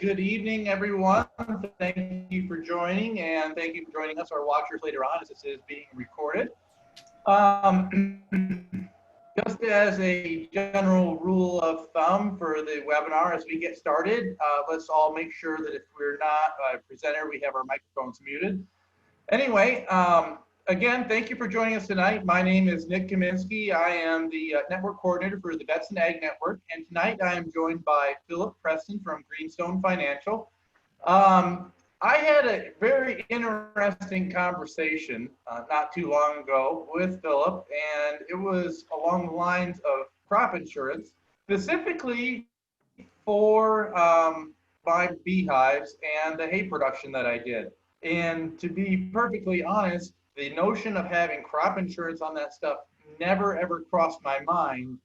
Good evening, everyone. Thank you for joining, and thank you for joining us, our watchers, later on, as this is being recorded. Just as a general rule of thumb for the webinar, as we get started, let's all make sure that if we're not a presenter, we have our microphones muted. Anyway, again, thank you for joining us tonight. My name is Nick Kaminski. I am the network coordinator for the Vets-in-Ag network, and tonight I am joined by Phillip Preston from Greenstone Financial. I had a very interesting conversation not too long ago with Phillip, and it was along the lines of crop insurance, specifically for my beehives and the hay production that I did. And to be perfectly honest, the notion of having crop insurance on that stuff never ever crossed my mind,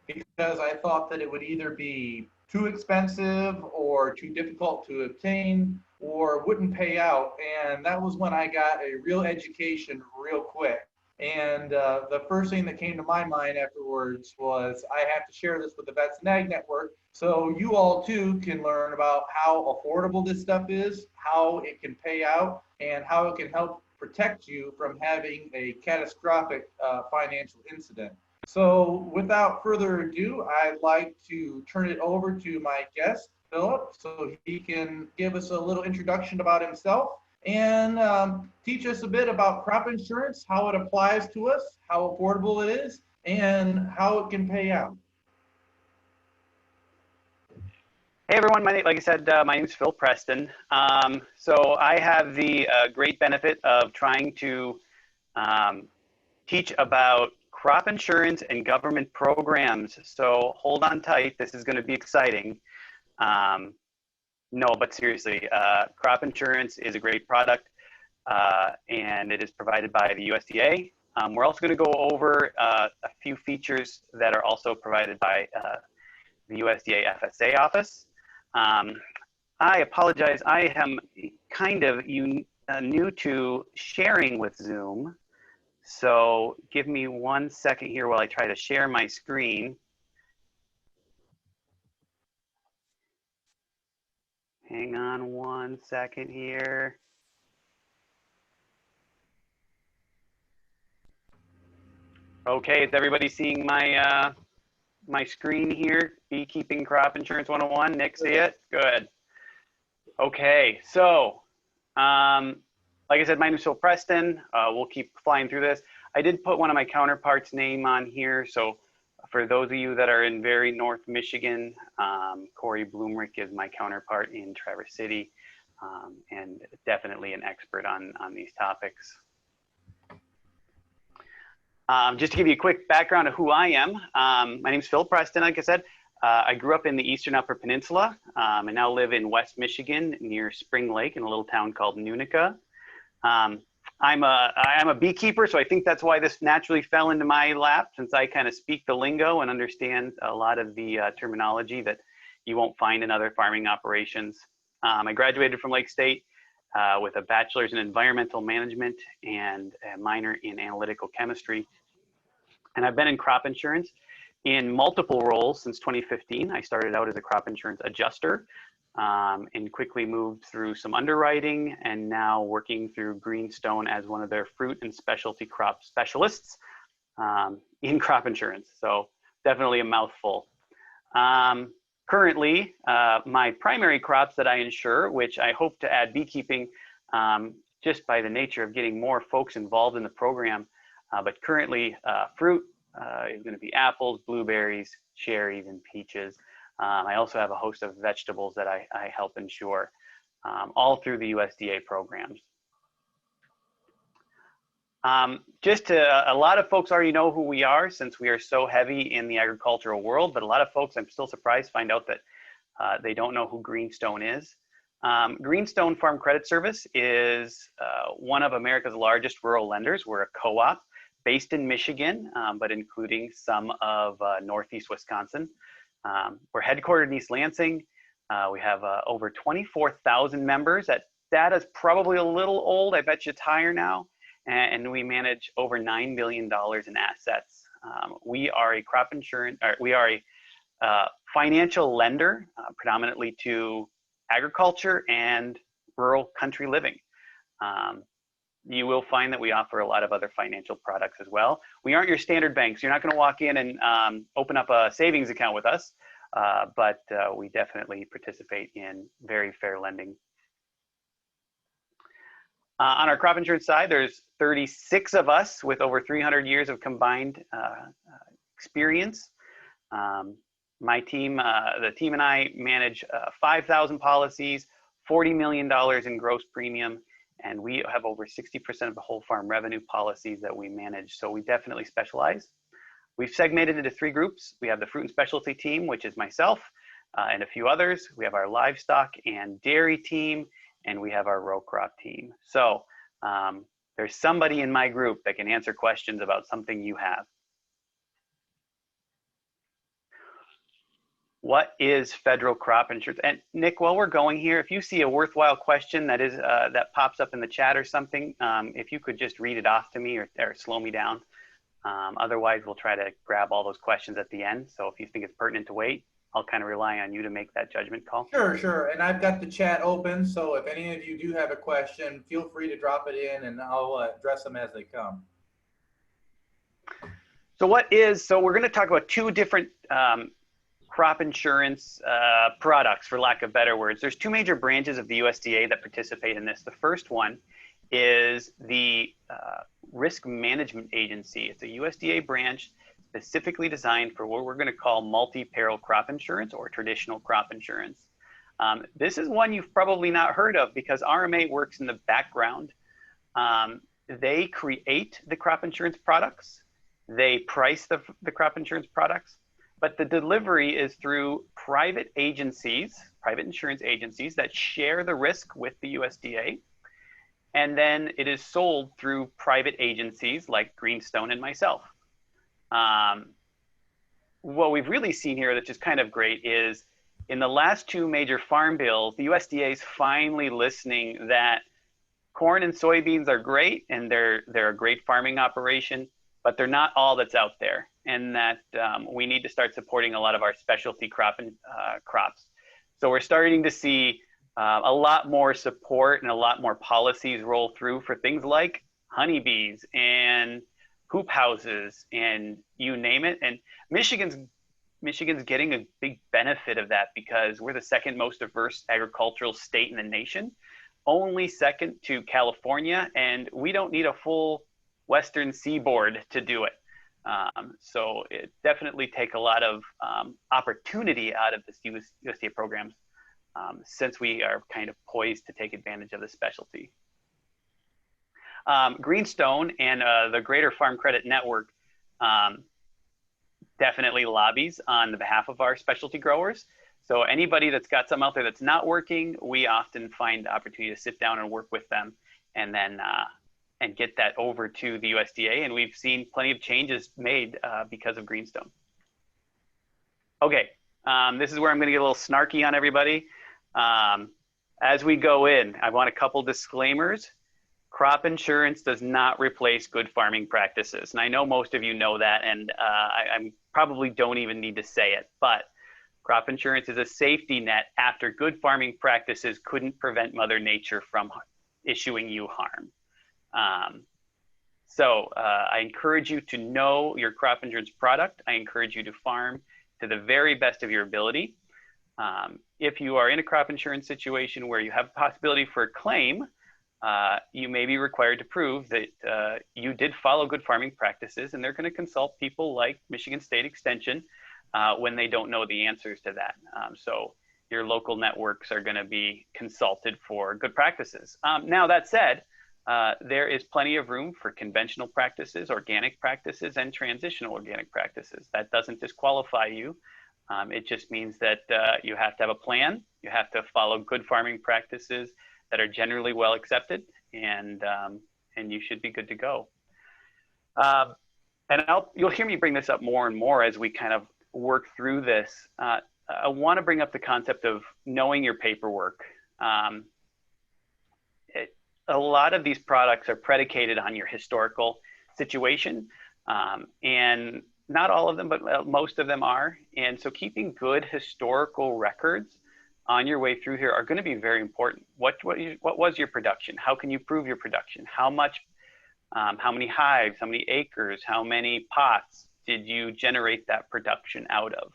because I thought that it would either be too expensive or too difficult to obtain or wouldn't pay out. And that was when I got a real education real quick. And the first thing that came to my mind afterwards was I have to share this with the Vets-in-Ag network so you all too can learn about how affordable this stuff is, how it can pay out, and how it can help protect you from having a catastrophic financial incident. So without further ado, I'd like to turn it over to my guest, Phillip, so he can give us a little introduction about himself and teach us a bit about crop insurance, how it applies to us, how affordable it is, and how it can pay out. Hey everyone, like I said, my name is Phil Preston. So I have the great benefit of trying to teach about crop insurance and government programs. So hold on tight, this is going to be exciting. No, but seriously, crop insurance is a great product and it is provided by the USDA. We're also going to go over a few features that are also provided by the USDA FSA office. I apologize, I am kind of new to sharing with Zoom. So give me 1 second here while I try to share my screen. Hang on 1 second here. Okay, is everybody seeing my my screen here? Beekeeping Crop Insurance 101. Nick, see it? Good. Okay, so like I said, my name is Phil Preston. We'll keep flying through this. I did put one of my counterparts' name on here. So for those of you that are in very North Michigan, Corey Bloomrick is my counterpart in Traverse City, and definitely an expert on these topics. Just to give you a quick background of who I am, my name is Phil Preston, like I said. I grew up in the Eastern Upper Peninsula and now live in West Michigan near Spring Lake in a little town called Nunica. I'm a beekeeper, so I think that's why this naturally fell into my lap, since I kind of speak the lingo and understand a lot of the terminology that you won't find in other farming operations. I graduated from Lake State with a bachelor's in environmental management and a minor in analytical chemistry. And I've been in crop insurance in multiple roles since 2015. I started out as a crop insurance adjuster and quickly moved through some underwriting, and now working through Greenstone as one of their fruit and specialty crop specialists in crop insurance. So definitely a mouthful. Currently, my primary crops that I insure, which I hope to add beekeeping just by the nature of getting more folks involved in the program, but currently fruit is going to be apples, blueberries, cherries, and peaches. I also have a host of vegetables that I help insure, all through the USDA programs. A lot of folks already know who we are, since we are so heavy in the agricultural world, but a lot of folks, I'm still surprised, find out that they don't know who Greenstone is. Greenstone Farm Credit Service is one of America's largest rural lenders. We're a co-op based in Michigan, but including some of Northeast Wisconsin. We're headquartered in East Lansing. We have over 24,000 members. That data's probably a little old. I bet you it's higher now. And we manage over $9 billion in assets. We are a crop insurance, or we are a financial lender, predominantly to agriculture and rural country living. You will find that we offer a lot of other financial products as well. We aren't your standard banks. You're not going to walk in and open up a savings account with us, but we definitely participate in very fair lending. On our crop insurance side, there's 36 of us with over 300 years of combined experience. My team, the team and I manage 5,000 policies, $40 million in gross premium, and we have over 60% of the whole farm revenue policies that we manage. So we definitely specialize. We've segmented into 3 groups. We have the fruit and specialty team, which is myself and a few others. We have our livestock and dairy team, and we have our row crop team. So there's somebody in my group that can answer questions about something you have. What is federal crop insurance? And Nick, while we're going here, if you see a worthwhile question that is that pops up in the chat or something, if you could just read it off to me or slow me down. Otherwise, we'll try to grab all those questions at the end. So if you think it's pertinent to wait, I'll kind of rely on you to make that judgment call. Sure. And I've got the chat open, so if any of you do have a question, feel free to drop it in and I'll address them as they come. So we're going to talk about 2 different crop insurance products, for lack of better words. There's 2 major branches of the USDA that participate in this. The first one is the Risk Management Agency. It's a USDA branch specifically designed for what we're going to call multi-peril crop insurance or traditional crop insurance. This is one you've probably not heard of because RMA works in the background. They create the crop insurance products. They price the crop insurance products, but the delivery is through private agencies, private insurance agencies that share the risk with the USDA. And then it is sold through private agencies like Greenstone and myself. What we've really seen here that's just kind of great is in the last 2 major farm bills, the USDA is finally listening that corn and soybeans are great and they're a great farming operation, but they're not all that's out there, and that we need to start supporting a lot of our specialty crops. So we're starting to see a lot more support and a lot more policies roll through for things like honeybees and hoop houses and you name it. And Michigan's getting a big benefit of that because we're the 2nd most diverse agricultural state in the nation, only 2nd to California, and we don't need a full Western seaboard to do it. So it definitely take a lot of opportunity out of this USDA programs since we are kind of poised to take advantage of the specialty. Greenstone and the Greater Farm Credit Network definitely lobbies on the behalf of our specialty growers. So anybody that's got something out there that's not working, we often find the opportunity to sit down and work with them and then and get that over to the USDA. And we've seen plenty of changes made because of Greenstone. Okay, this is where I'm gonna get a little snarky on everybody. As we go in, I want a couple disclaimers. Crop insurance does not replace good farming practices. And I know most of you know that, and I probably don't even need to say it, but crop insurance is a safety net after good farming practices couldn't prevent Mother Nature from issuing you harm. So I encourage you to know your crop insurance product. I encourage you to farm to the very best of your ability. If you are in a crop insurance situation where you have a possibility for a claim, you may be required to prove that you did follow good farming practices, and they're going to consult people like Michigan State Extension when they don't know the answers to that. So your local networks are going to be consulted for good practices. Now that said, there is plenty of room for conventional practices, organic practices, and transitional organic practices. That doesn't disqualify you. It just means that you have to have a plan. You have to follow good farming practices that are generally well accepted, and you should be good to go. And you'll hear me bring this up more and more as we kind of work through this. I want to bring up the concept of knowing your paperwork. A lot of these products are predicated on your historical situation, and not all of them, but most of them are. And so keeping good historical records on your way through here are going to be very important. What was your production? How can you prove your production? How much, how many hives, how many acres, how many pots did you generate that production out of?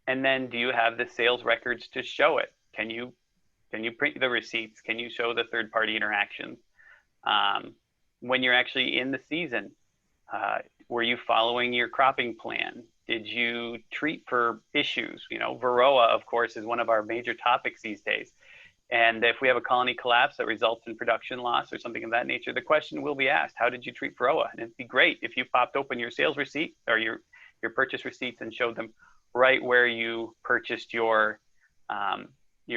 And then do you have the sales records to show it? Can you print the receipts? Can you show the third-party interactions? When you're actually in the season, were you following your cropping plan? Did you treat for issues? You know, Varroa, of course, is one of our major topics these days. And if we have a colony collapse that results in production loss or something of that nature, the question will be asked, how did you treat Varroa? And it'd be great if you popped open your sales receipt or your purchase receipts and showed them right where you purchased your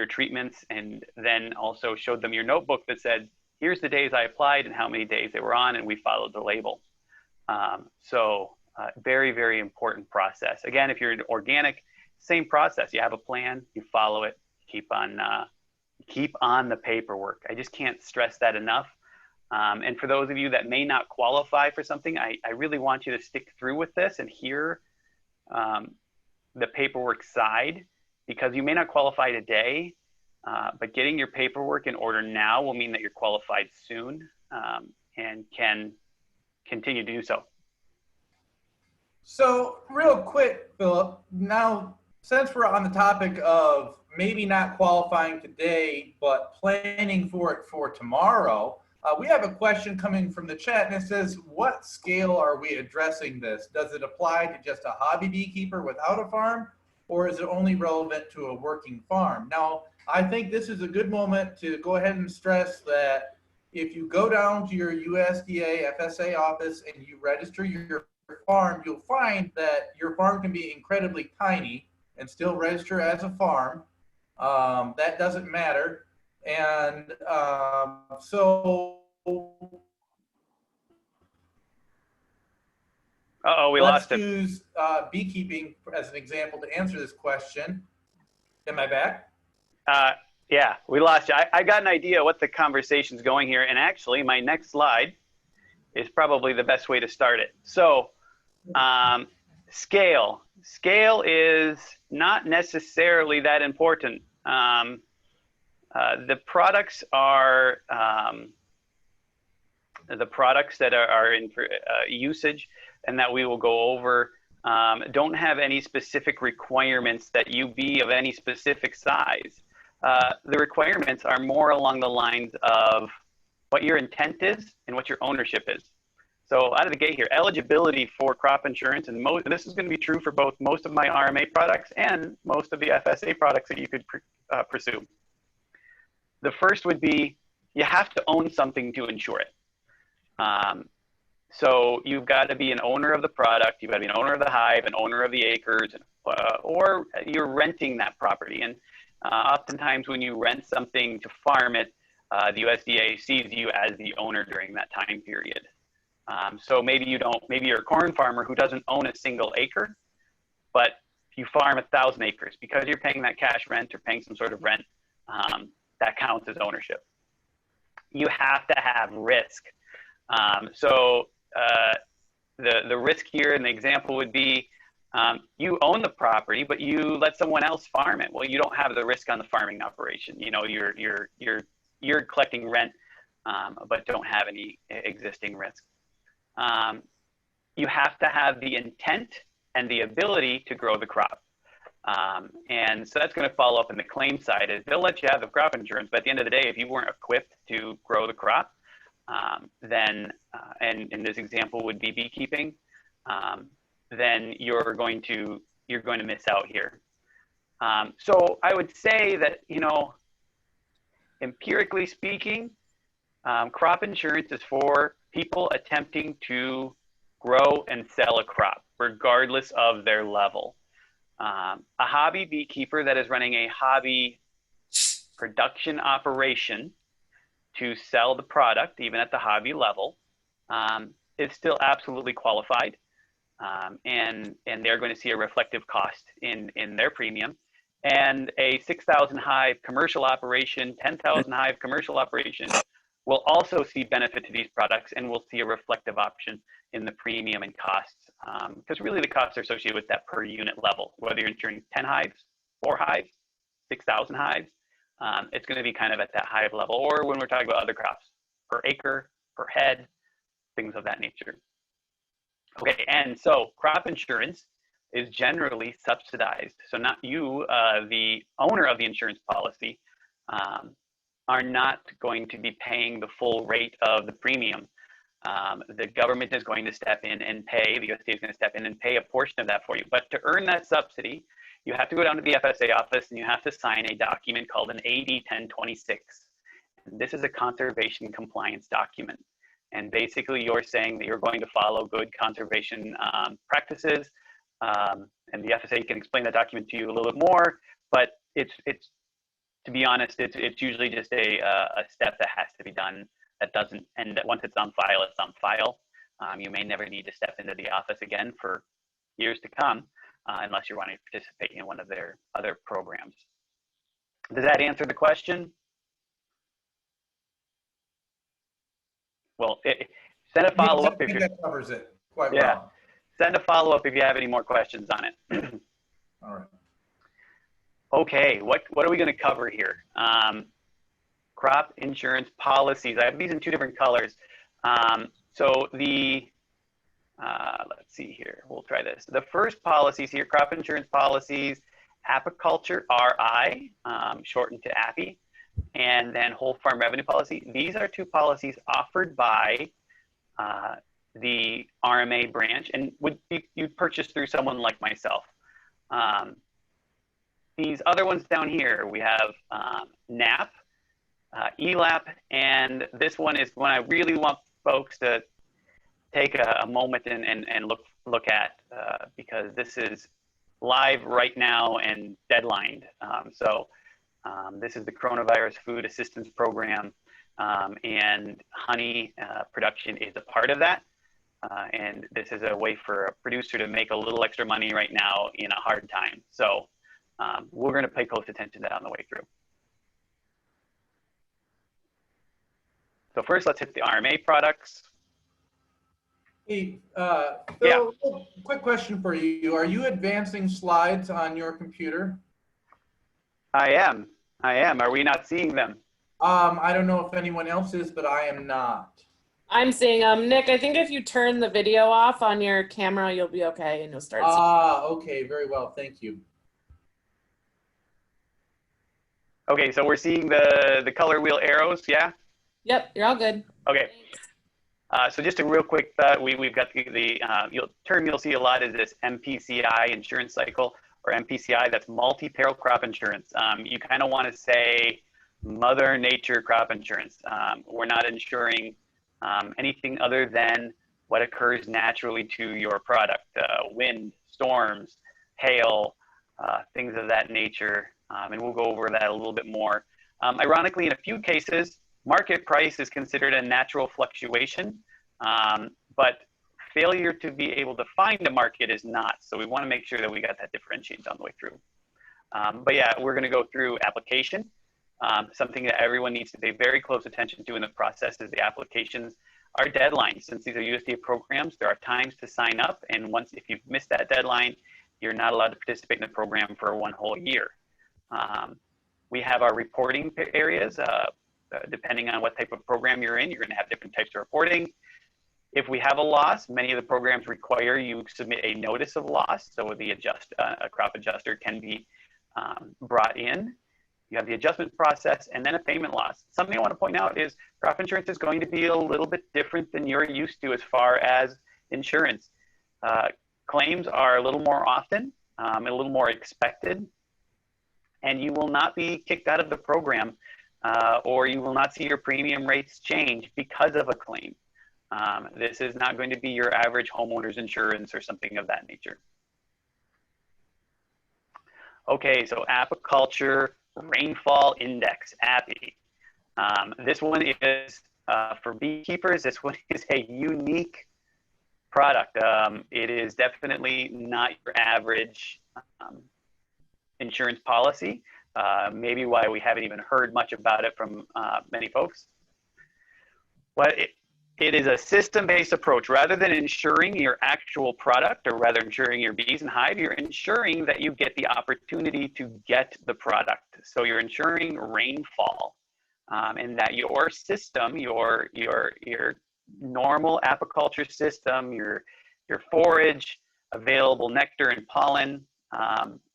treatments, and then also showed them your notebook that said, here's the days I applied and how many days they were on, and we followed the label. Very, very important process. Again, if you're in organic, same process. You have a plan, you follow it, keep on the paperwork. I just can't stress that enough. And for those of you that may not qualify for something, I really want you to stick through with this and hear the paperwork side, because you may not qualify today, but getting your paperwork in order now will mean that you're qualified soon, and can continue to do so. So real quick, Phillip, now since we're on the topic of maybe not qualifying today, but planning for it for tomorrow, we have a question coming from the chat, and it says, what scale are we addressing this? Does it apply to just a hobby beekeeper without a farm, or is it only relevant to a working farm? Now, I think this is a good moment to go ahead and stress that if you go down to your USDA FSA office and you register your farm, you'll find that your farm can be incredibly tiny and still register as a farm. That doesn't matter. And so we lost let's him. use beekeeping as an example to answer this question. Am I back? Yeah, we lost you. I got an idea what the conversation's going here, and actually my next slide is probably the best way to start it. So scale is not necessarily that important. The products are the products that are in usage and that we will go over don't have any specific requirements that you be of any specific size. The requirements are more along the lines of what your intent is and what your ownership is. So out of the gate here, eligibility for crop insurance, and this is going to be true for both most of my RMA products and most of the FSA products that you could pursue. The first would be you have to own something to insure it. So you've got to be an owner of the product, you've got to be an owner of the hive, an owner of the acres, or you're renting that property. And oftentimes when you rent something to farm it, the USDA sees you as the owner during that time period. So maybe you're a corn farmer who doesn't own a single acre, but you farm 1,000 acres. Because you're paying that cash rent or paying some sort of rent, that counts as ownership. You have to have risk. The risk here in the example would be you own the property, but you let someone else farm it. Well, you don't have the risk on the farming operation. You know, you're collecting rent, but don't have any existing risk. You have to have the intent and the ability to grow the crop. And so that's going to follow up in the claim side. Is they'll let you have the crop insurance, but at the end of the day, if you weren't equipped to grow the crop, then, and in this example would be beekeeping, then you're going to miss out here. So I would say that, you know, empirically speaking, crop insurance is for people attempting to grow and sell a crop, regardless of their level. A hobby beekeeper that is running a hobby production operation to sell the product, even at the hobby level, is still absolutely qualified. And they're going to see a reflective cost in their premium. And a 6,000 hive commercial operation, 10,000 hive commercial operation will also see benefit to these products and will see a reflective option in the premium and costs. Because really the costs are associated with that per unit level, whether you're insuring 10 hives, 4 hives, 6,000 hives, it's going to be kind of at that hive level. Or when we're talking about other crops, per acre, per head, things of that nature. Okay, and so crop insurance is generally subsidized. So not you, the owner of the insurance policy, are not going to be paying the full rate of the premium. The government is going to step in and pay, the USDA is going to step in and pay a portion of that for you. But to earn that subsidy, you have to go down to the FSA office and you have to sign a document called an AD 1026. And this is a conservation compliance document. And basically you're saying that you're going to follow good conservation practices. And the FSA can explain that document to you a little bit more, but it's to be honest, it's usually just a step that has to be done that doesn't, and once it's on file, it's on file. You may never need to step into the office again for years to come, unless you're wanting to participate in one of their other programs. Does that answer the question? Well, send a follow-up if that covers it quite yeah. well. Send a follow-up if you have any more questions on it. All right. Okay, what are we going to cover here? Crop insurance policies. I have these in two different colors. So the, let's see here, we'll try this. The first policies here, crop insurance policies, apiculture, RI, shortened to API, and then whole farm revenue policy. These are two policies offered by the RMA branch and would you purchase through someone like myself. These other ones down here, we have NAP, ELAP, and this one is one I really want folks to take a moment and look at because this is live right now and deadlined. This is the Coronavirus Food Assistance Program, and honey production is a part of that. And this is a way for a producer to make a little extra money right now in a hard time. So we're going to pay close attention to that on the way through. So first, let's hit the RMA products. Hey, Phil, quick question for you. Are you advancing slides on your computer? I am. Are we not seeing them? I don't know if anyone else is, but I am not. I'm seeing Nick, I think if you turn the video off on your camera, you'll be okay and you'll start seeing. Okay, very well. Thank you. Okay, so we're seeing the color wheel arrows, yeah? Yep, you're all good. Okay. So just a real quick thought, we've got the term you'll see a lot is this MPCI insurance cycle, or MPCI, that's multi-peril crop insurance. You kind of want to say Mother Nature crop insurance. We're not insuring anything other than what occurs naturally to your product, wind, storms, hail, things of that nature. And we'll go over that a little bit more. Ironically, in a few cases, market price is considered a natural fluctuation, but failure to be able to find a market is not. So we want to make sure that we got that differentiated on the way through. But yeah, we're going to go through application. Something that everyone needs to pay very close attention to in the process is the applications are deadlines. Since these are USDA programs, there are times to sign up. And if you've missed that deadline, you're not allowed to participate in the program for one whole year. We have our reporting areas. Depending on what type of program you're in, you're going to have different types of reporting. If we have a loss, many of the programs require you submit a notice of loss, so a crop adjuster can be brought in. You have the adjustment process and then a payment loss. Something I want to point out is crop insurance is going to be a little bit different than you're used to as far as insurance. Claims are a little more often, a little more expected, and you will not be kicked out of the program or you will not see your premium rates change because of a claim. This is not going to be your average homeowner's insurance or something of that nature. Okay, so apiculture rainfall index, API. This one is for beekeepers. This one is a unique product. It is definitely not your average insurance policy. Maybe why we haven't even heard much about it from many folks. It is a system-based approach. Rather than ensuring your actual product, or rather ensuring your bees and hive, you're ensuring that you get the opportunity to get the product. So you're ensuring rainfall, and that your system, your normal apiculture system, your forage, available nectar and pollen,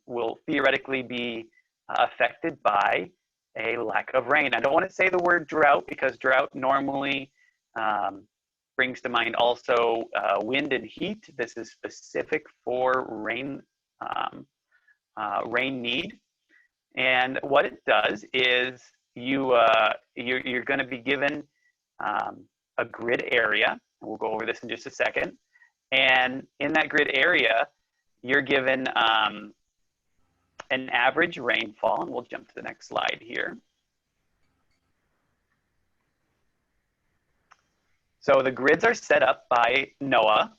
will theoretically be affected by a lack of rain. I don't want to say the word drought, because drought normally brings to mind also wind and heat. This is specific for rain, rain need. And what it does is you're going to be given a grid area. We'll go over this in just a second. And in that grid area, you're given an average rainfall, and we'll jump to the next slide here. So the grids are set up by NOAA,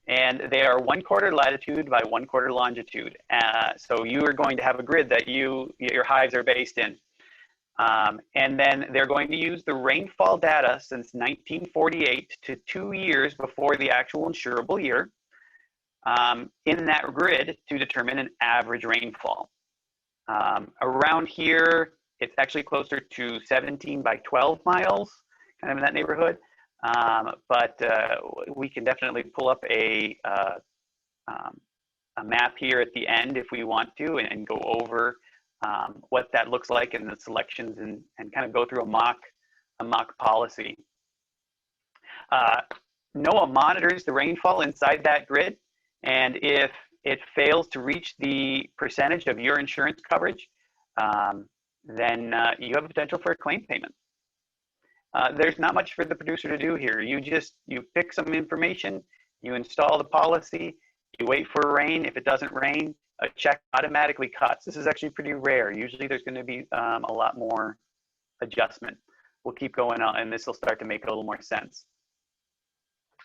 and they are 1/4 latitude by 1/4 longitude. So you are going to have a grid that your hives are based in. And then they're going to use the rainfall data since 1948 to 2 years before the actual insurable year in that grid to determine an average rainfall. Around here, it's actually closer to 17 by 12 miles, kind of in that neighborhood. But we can definitely pull up a map here at the end if we want to, and go over what that looks like in the selections, and kind of go through a mock policy. NOAA monitors the rainfall inside that grid, and if it fails to reach the percentage of your insurance coverage, then you have a potential for a claim payment. There's not much for the producer to do here. You pick some information, you install the policy, you wait for rain. If it doesn't rain, a check automatically cuts. This is actually pretty rare. Usually there's going to be a lot more adjustment. We'll keep going on, and this will start to make a little more sense.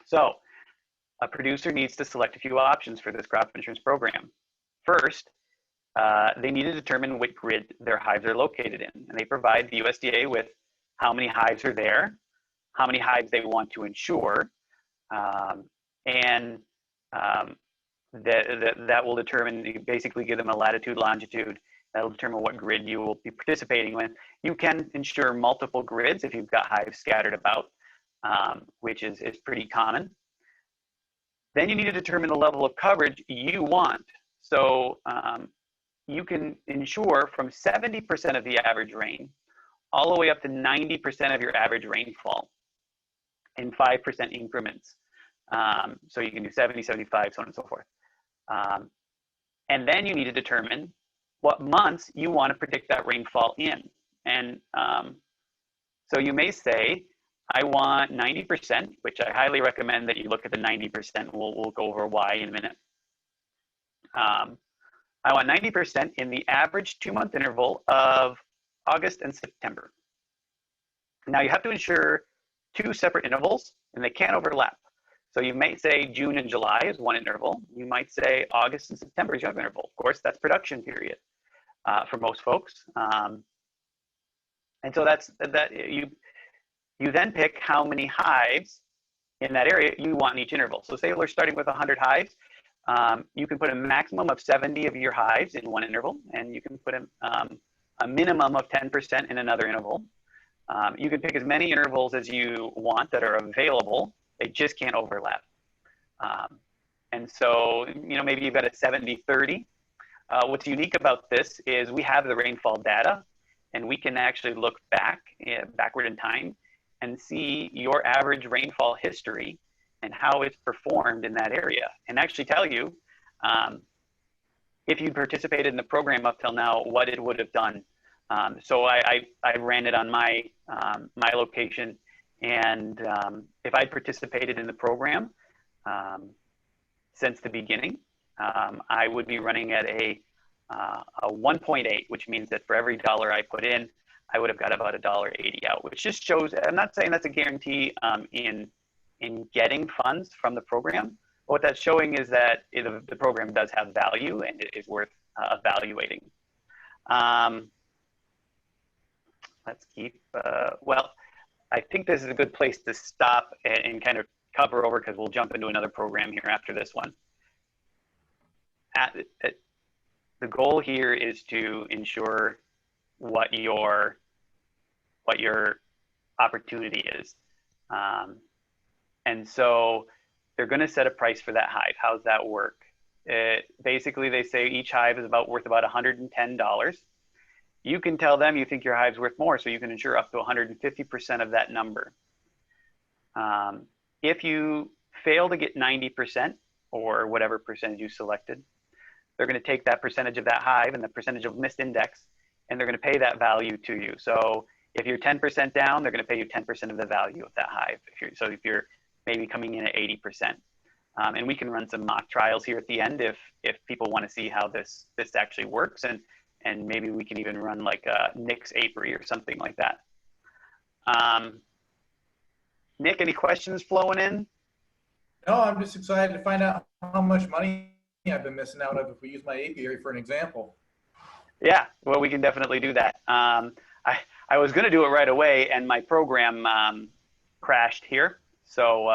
So a producer needs to select a few options for this crop insurance program. First, they need to determine what grid their hives are located in, and they provide the USDA with how many hives are there, how many hives they want to insure, and that will determine, you basically give them a latitude, longitude. That'll determine what grid you will be participating with. You can insure multiple grids if you've got hives scattered about, which is pretty common. Then you need to determine the level of coverage you want. So you can insure from 70% of the average rain all the way up to 90% of your average rainfall in 5% increments. So you can do 70, 75, so on and so forth. And then you need to determine what months you want to predict that rainfall in. And so you may say, I want 90%, which I highly recommend that you look at the 90%. We'll go over why in a minute. I want 90% in the average 2-month interval of August and September. Now you have to insure 2 separate intervals, and they can't overlap. So you might say June and July is one interval. You might say August and September is another interval. Of course, that's production period for most folks. And so you then pick how many hives in that area you want in each interval. So say we're starting with 100 hives. You can put a maximum of 70 of your hives in one interval, and you can put a minimum of 10% in another interval. You can pick as many intervals as you want that are available. They just can't overlap. And so, maybe you've got a 70-30. What's unique about this is we have the rainfall data, and we can actually look backward in time and see your average rainfall history and how it's performed in that area, and actually tell you if you participated in the program up till now, what it would have done. So I ran it on my location, and if I participated in the program since the beginning, I would be running at a 1.8, which means that for every dollar I put in, I would have got about $1.80 out, which just shows, I'm not saying that's a guarantee in getting funds from the program. But what that's showing is that the program does have value and it is worth evaluating. Let's keep, well, I think this is a good place to stop and kind of cover over, because we'll jump into another program here after this one. The goal here is to ensure what your opportunity is. And so they're going to set a price for that hive. How's that work? Basically, they say each hive is worth about $110. You can tell them you think your hive's worth more, so you can insure up to 150% of that number. If you fail to get 90% or whatever percentage you selected, they're going to take that percentage of that hive and the percentage of missed index, and they're going to pay that value to you. So if you're 10% down, they're going to pay you 10% of the value of that hive. If you're maybe coming in at 80%. And we can run some mock trials here at the end if people want to see how this actually works, and maybe we can even run like a Nick's apiary or something like that. Nick, any questions flowing in? No, I'm just excited to find out how much money I've been missing out of if we use my apiary for an example. Yeah, well, we can definitely do that. I was going to do it right away, and my program crashed here. So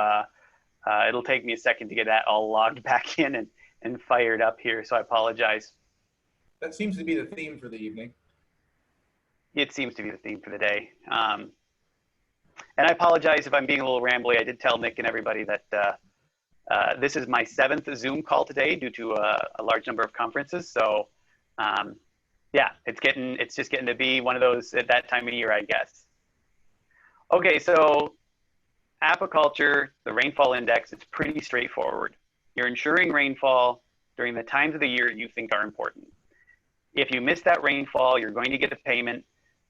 it'll take me a second to get that all logged back in and fired up here. So I apologize. That seems to be the theme for the evening. It seems to be the theme for the day. And I apologize if I'm being a little rambly. I did tell Nick and everybody that this is my 7th Zoom call today due to a large number of conferences. So yeah, it's just getting to be one of those at that time of year, I guess. Okay, so apiculture, the rainfall index, it's pretty straightforward. You're insuring rainfall during the times of the year you think are important. If you miss that rainfall, you're going to get a payment.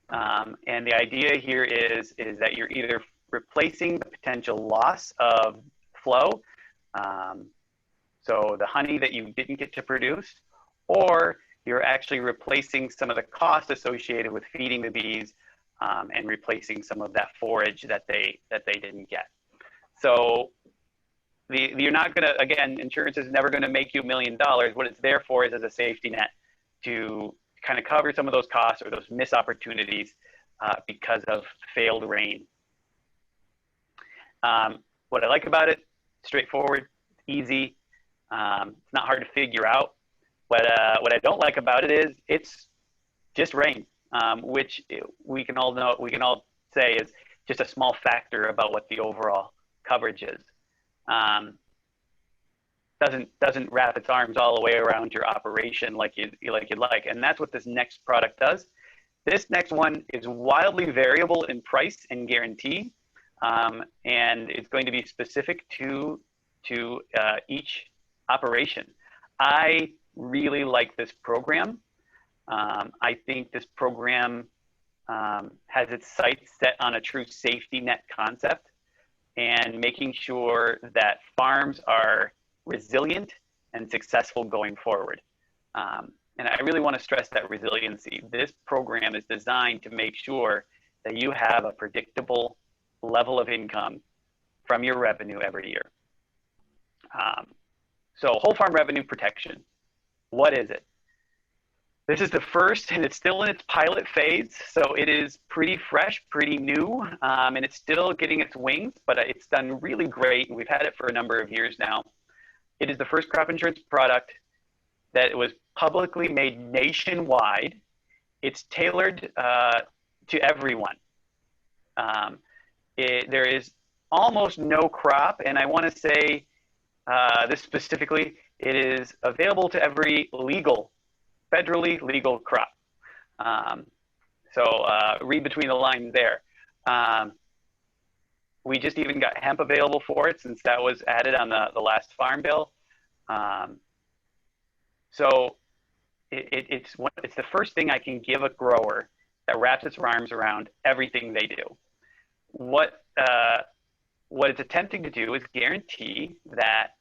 And the idea here is that you're either replacing the potential loss of flow, so the honey that you didn't get to produce, or you're actually replacing some of the costs associated with feeding the bees and replacing some of that forage that they didn't get. So you're not going to, again, insurance is never going to make you $1 million. What it's there for is as a safety net to kind of cover some of those costs or those missed opportunities because of failed rain. What I like about it, straightforward, easy. It's not hard to figure out. What I don't like about it is it's just rain, which we can all say is just a small factor about what the overall coverage is. Doesn't wrap its arms all the way around your operation like you'd like. And that's what this next product does. This next one is wildly variable in price and guarantee, and it's going to be specific to each operation. I really like this program. I think this program has its sights set on a true safety net concept and making sure that farms are resilient and successful going forward. And I really want to stress that resiliency. This program is designed to make sure that you have a predictable level of income from your revenue every year. So whole farm revenue protection, what is it? This is the first, and it's still in its pilot phase. So it is pretty fresh, pretty new, and it's still getting its wings, but it's done really great. And we've had it for a number of years now. It is the first crop insurance product that was publicly made nationwide. It's tailored to everyone. There is almost no crop, and I want to say this specifically, it is available to every federally legal crop. So read between the lines there. We just even got hemp available for it since that was added on the last farm bill. So it's the first thing I can give a grower that wraps its arms around everything they do. What it's attempting to do is guarantee that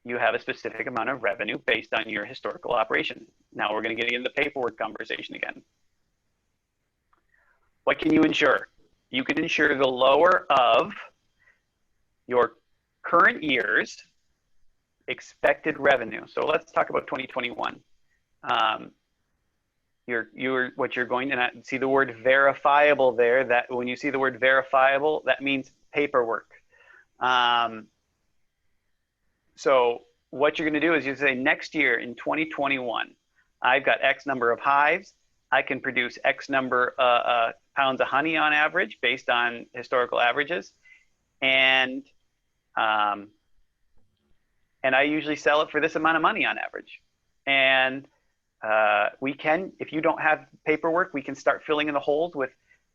you have a specific amount of revenue based on your historical operation. Now we're going to get into the paperwork conversation again. What can you insure? You can insure the lower of your current year's expected revenue. So let's talk about 2021. what you're going to see the word verifiable there. That when you see the word verifiable, that means paperwork. So what you're going to do is you say next year in 2021, I've got X number of hives. I can produce X number pounds of honey on average based on historical averages, and I usually sell it for this amount of money on average. And we can, if you don't have paperwork, we can start filling in the holes with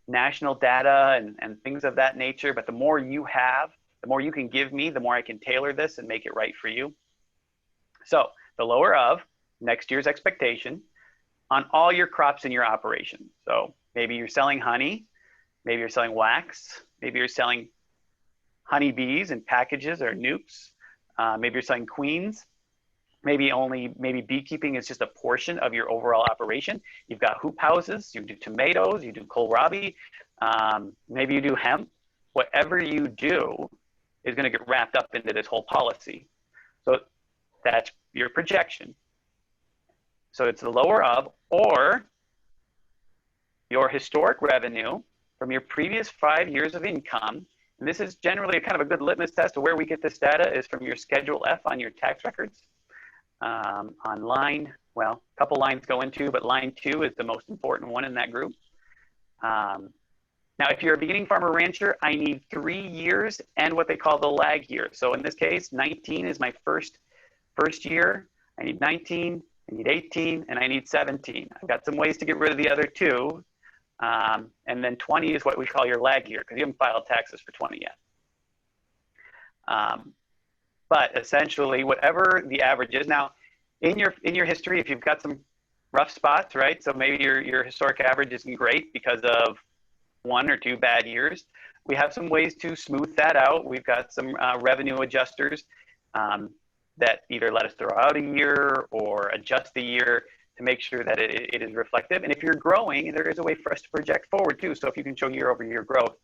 national data and things of that nature. But the more you have, the more you can give me, the more I can tailor this and make it right for you. So the lower of next year's expectation on all your crops in your operation. So maybe you're selling honey, maybe you're selling wax, maybe you're selling honeybees in packages or nukes, maybe you're selling queens, maybe beekeeping is just a portion of your overall operation. You've got hoop houses, you do tomatoes, you do kohlrabi, maybe you do hemp. Whatever you do is going to get wrapped up into this whole policy. So that's your projection. So it's the lower of, or your historic revenue from your previous 5 years of income. And this is generally kind of a good litmus test of where we get this data is from your Schedule F on your tax records. On line, well, a couple lines go into, but line 2 is the most important one in that group. Now, if you're a beginning farmer rancher, I need 3 years and what they call the lag year. So in this case, 19 is my first year. I need 19, I need 18, and I need 17. I've got some ways to get rid of the other 2. And then 20 is what we call your lag year, because you haven't filed taxes for 20 yet. But essentially, whatever the average is. Now, in your history, if you've got some rough spots, right? So maybe your historic average isn't great because of 1 or 2 bad years. We have some ways to smooth that out. We've got some revenue adjusters that either let us throw out a year or adjust the year to make sure that it is reflective. And if you're growing, there is a way for us to project forward too. So if you can show year over year growth.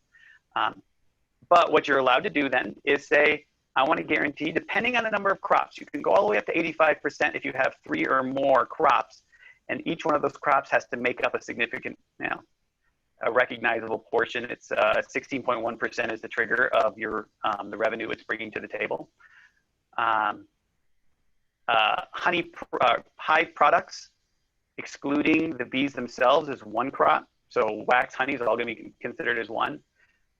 But what you're allowed to do then is say, I want to guarantee, depending on the number of crops, you can go all the way up to 85% if you have 3 or more crops. And each one of those crops has to make up a significant, a recognizable portion. It's 16.1% is the trigger of your the revenue it's bringing to the table. Hive products, excluding the bees themselves, is 1 crop. So wax honey is all going to be considered as 1.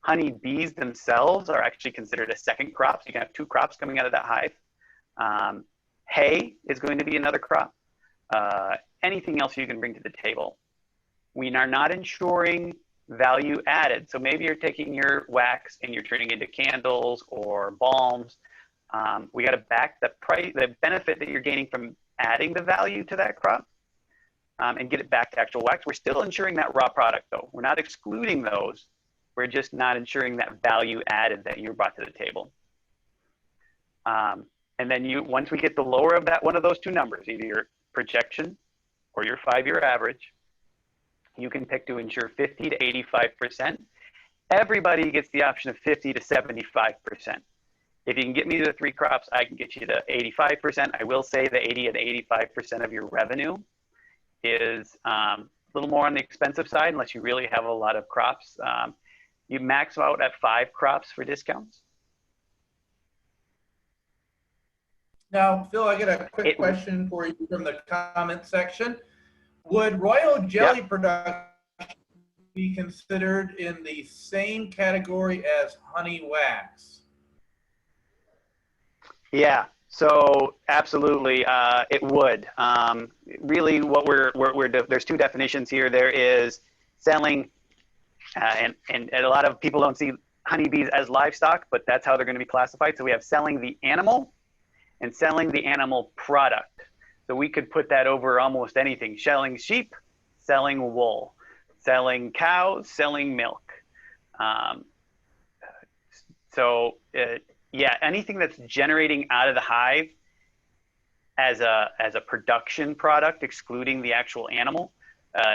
Honey bees themselves are actually considered a 2nd crop. So you can have 2 crops coming out of that hive. Hay is going to be another crop. Anything else you can bring to the table. We are not ensuring value added. So maybe you're taking your wax and you're turning into candles or balms. We got to back the benefit that you're gaining from adding the value to that crop and get it back to actual wax. We're still ensuring that raw product though. We're not excluding those. We're just not ensuring that value added that you brought to the table. And then once we get the lower of that, one of those 2 numbers, either your projection or your 5-year average, you can pick to ensure 50 to 85%. Everybody gets the option of 50 to 75%. If you can get me to the 3 crops, I can get you to 85%. I will say the 80 and 85% of your revenue is a little more on the expensive side, unless you really have a lot of crops. You max out at 5 crops for discounts. Now, Phil, I got a quick question for you from the comment section. Would royal jelly production be considered in the same category as honey wax? Yeah, so absolutely, it would. Really, what there's 2 definitions here. There is selling, and a lot of people don't see honeybees as livestock, but that's how they're going to be classified. So we have selling the animal and selling the animal product. So we could put that over almost anything: selling sheep, selling wool, selling cows, selling milk. Yeah, anything that's generating out of the hive as a production product, excluding the actual animal,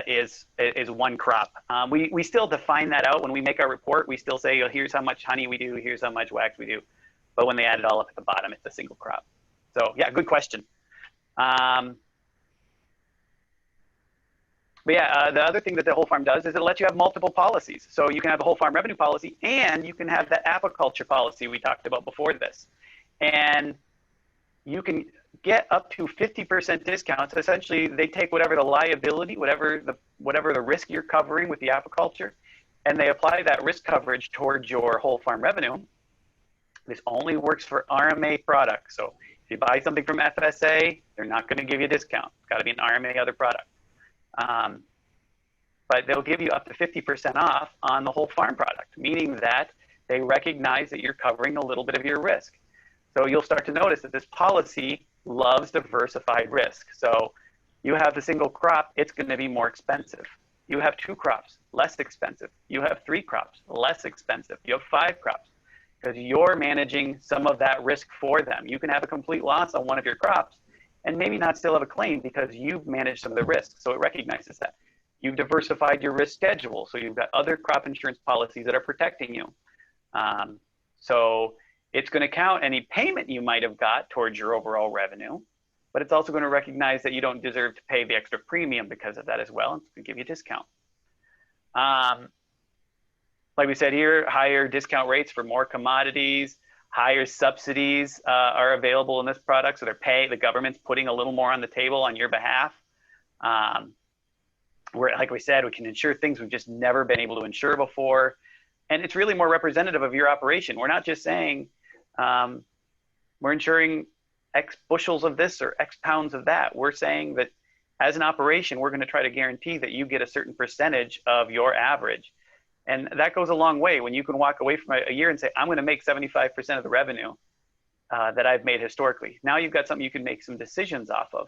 is 1 crop. We still define that out when we make our report. We still say, oh, here's how much honey we do, here's how much wax we do. But when they add it all up at the bottom, it's a single crop. So yeah, good question. But But yeah, the other thing that the whole farm does is it lets you have multiple policies. So you can have a whole farm revenue policy, and you can have that apiculture policy we talked about before this. And you can get up to 50% discounts. Essentially, they take whatever the liability, whatever the risk you're covering with the apiculture, and they apply that risk coverage towards your whole farm revenue. This only works for RMA products. So if you buy something from FSA, they're not going to give you a discount. It's got to be an RMA other product. But they'll give you up to 50% off on the whole farm product, meaning that they recognize that you're covering a little bit of your risk. So you'll start to notice that this policy loves diversified risk. So you have a single crop, it's going to be more expensive. You have 2 crops, less expensive. You have 3 crops, less expensive. You have 5 crops, because you're managing some of that risk for them. You can have a complete loss on one of your crops and maybe not still have a claim because you've managed some of the risk. So it recognizes that. You've diversified your risk schedule. So you've got other crop insurance policies that are protecting you. So it's going to count any payment you might have got towards your overall revenue, but it's also going to recognize that you don't deserve to pay the extra premium because of that as well. It's going to give you a discount. Like we said here, higher discount rates for more commodities, higher subsidies are available in this product. So the government's putting a little more on the table on your behalf. Where, like we said, we can insure things we've just never been able to insure before. And it's really more representative of your operation. We're not just saying we're insuring X bushels of this or X pounds of that. We're saying that as an operation, we're going to try to guarantee that you get a certain percentage of your average. And that goes a long way when you can walk away from a year and say, I'm going to make 75% of the revenue that I've made historically. Now you've got something you can make some decisions off of.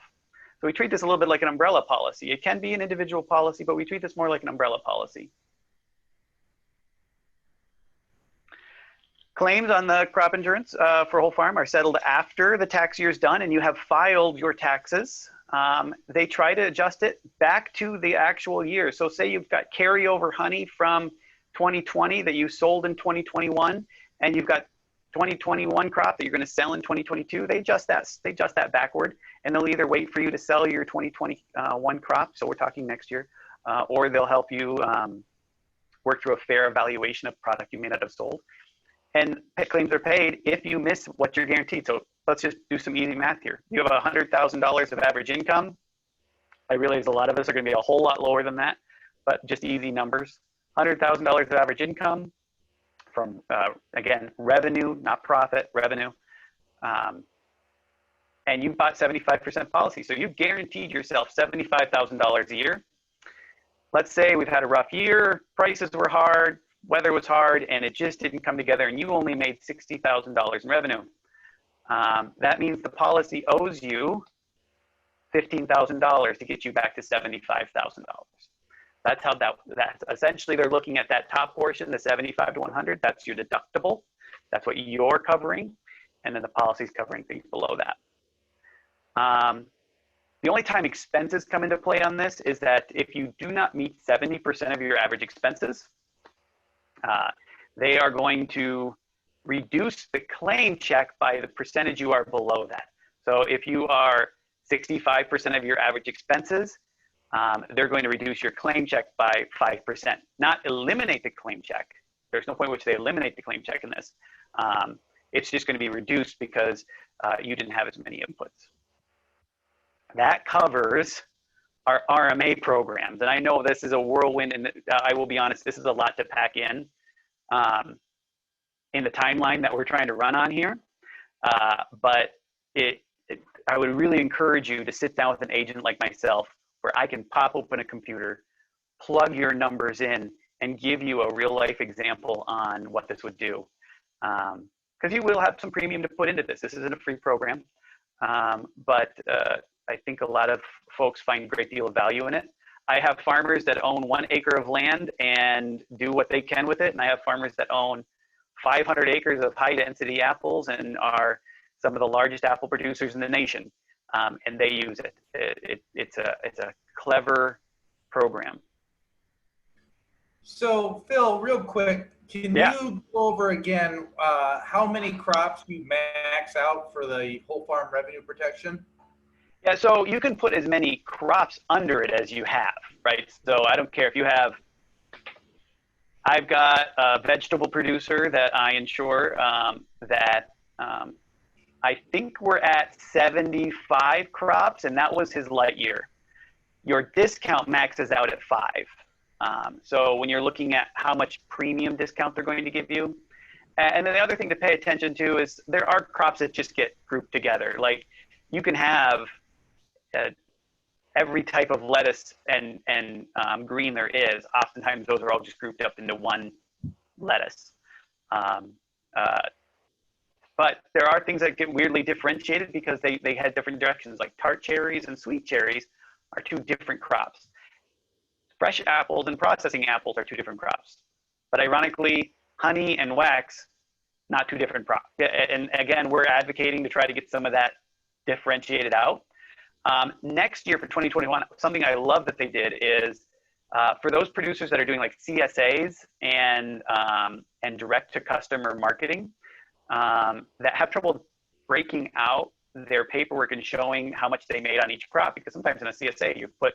So we treat this a little bit like an umbrella policy. It can be an individual policy, but we treat this more like an umbrella policy. Claims on the crop insurance for whole farm are settled after the tax year is done and you have filed your taxes. They try to adjust it back to the actual year. So say you've got carryover honey from 2020 that you sold in 2021, and you've got 2021 crop that you're going to sell in 2022. They adjust that backward, and they'll either wait for you to sell your 2021 crop, so we're talking next year, or they'll help you work through a fair evaluation of product you may not have sold. And pet claims are paid if you miss what you're guaranteed. So let's just do some easy math here. You have $100,000 of average income. I realize a lot of us are going to be a whole lot lower than that, but just easy numbers. $100,000 of average income from, again, revenue, not profit, revenue. And you bought 75% policy. So you guaranteed yourself $75,000 a year. Let's say we've had a rough year, prices were hard, weather was hard, and it just didn't come together, and you only made $60,000 in revenue. That means the policy owes you $15,000 to get you back to $75,000. That's how that's essentially they're looking at that top portion, the 75 to 100. That's your deductible. That's what you're covering, and then the policy's covering things below that. The only time expenses come into play on this is that if you do not meet 70% of your average expenses, they are going to reduce the claim check by the percentage you are below that. So if you are 65% of your average expenses, they're going to reduce your claim check by 5%, not eliminate the claim check. There's no point in which they eliminate the claim check in this. It's just going to be reduced because you didn't have as many inputs. That covers our RMA programs. And I know this is a whirlwind, and I will be honest, this is a lot to pack in the timeline that we're trying to run on here. But I would really encourage you to sit down with an agent like myself, where I can pop open a computer, plug your numbers in, and give you a real life example on what this would do. Because you will have some premium to put into this. This isn't a free program, but I think a lot of folks find a great deal of value in it. I have farmers that own 1 acre of land and do what they can with it. And I have farmers that own 500 acres of high density apples and are some of the largest apple producers in the nation. And they use it. It's a clever program. So Phil, real quick, can you go over again how many crops you max out for the whole farm revenue protection? Yeah, so you can put as many crops under it as you have, right? So I don't care if you have, I've got a vegetable producer that I insure that I think we're at 75 crops, and that was his light year. Your discount maxes out at 5. So when you're looking at how much premium discount they're going to give you, and then the other thing to pay attention to is there are crops that just get grouped together. Like you can have every type of lettuce and green there is. Oftentimes those are all just grouped up into one lettuce. But there are things that get weirdly differentiated because they head different directions, like tart cherries and sweet cherries are 2 different crops. Fresh apples and processing apples are 2 different crops. But ironically, honey and wax, not 2 different crops. And again, we're advocating to try to get some of that differentiated out. Next year for 2021, something I love that they did is for those producers that are doing like CSAs and direct to customer marketing that have trouble breaking out their paperwork and showing how much they made on each crop, because sometimes in a CSA you put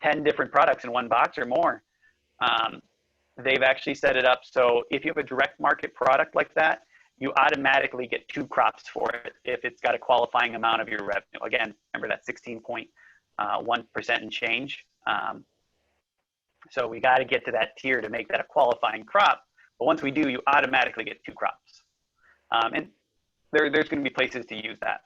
10 different products in one box or more. They've actually set it up so if you have a direct market product like that, you automatically get 2 crops for it if it's got a qualifying amount of your revenue. Again, remember that 16.1% and change. So we got to get to that tier to make that a qualifying crop. But once we do, you automatically get 2 crops. And there's going to be places to use that.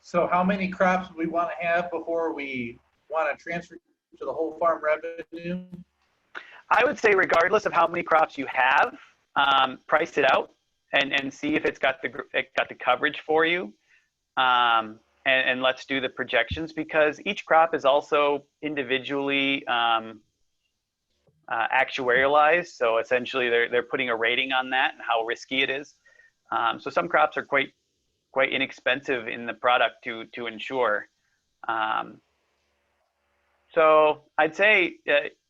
So how many crops do we want to have before we want to transfer to the whole farm revenue? I would say regardless of how many crops you have, price it out and see if it's got the coverage for you. And let's do the projections, because each crop is also individually actuarialized. So essentially they're putting a rating on that and how risky it is. So some crops are quite inexpensive in the product to insure. So I'd say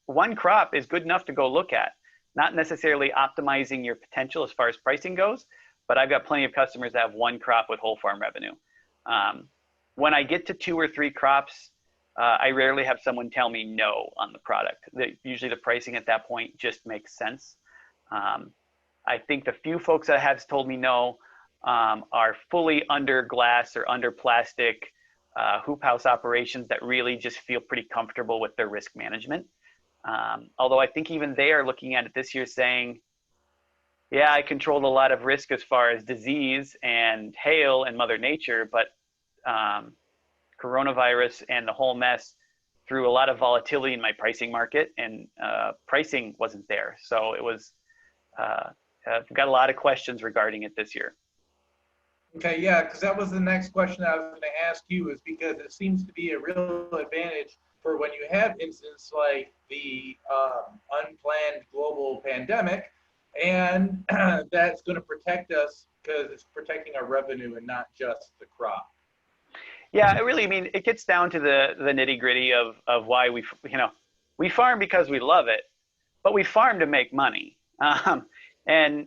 1 crop is good enough to go look at, not necessarily optimizing your potential as far as pricing goes, but I've got plenty of customers that have 1 crop with whole farm revenue. When I get to 2 or 3 crops, I rarely have someone tell me no on the product. Usually the pricing at that point just makes sense. I think the few folks that have told me no are fully under glass or under plastic hoop house operations that really just feel pretty comfortable with their risk management. Although I think even they are looking at it this year saying, yeah, I controlled a lot of risk as far as disease and hail and Mother Nature, but coronavirus and the whole mess threw a lot of volatility in my pricing market, and pricing wasn't there. So it was, I've got a lot of questions regarding it this year. Okay, yeah, because that was the next question I was going to ask you, is because it seems to be a real advantage for when you have incidents like the unplanned global pandemic, and that's going to protect us because it's protecting our revenue and not just the crop. Yeah, it really, I mean, it gets down to the nitty gritty of why we farm because we love it, but we farm to make money. And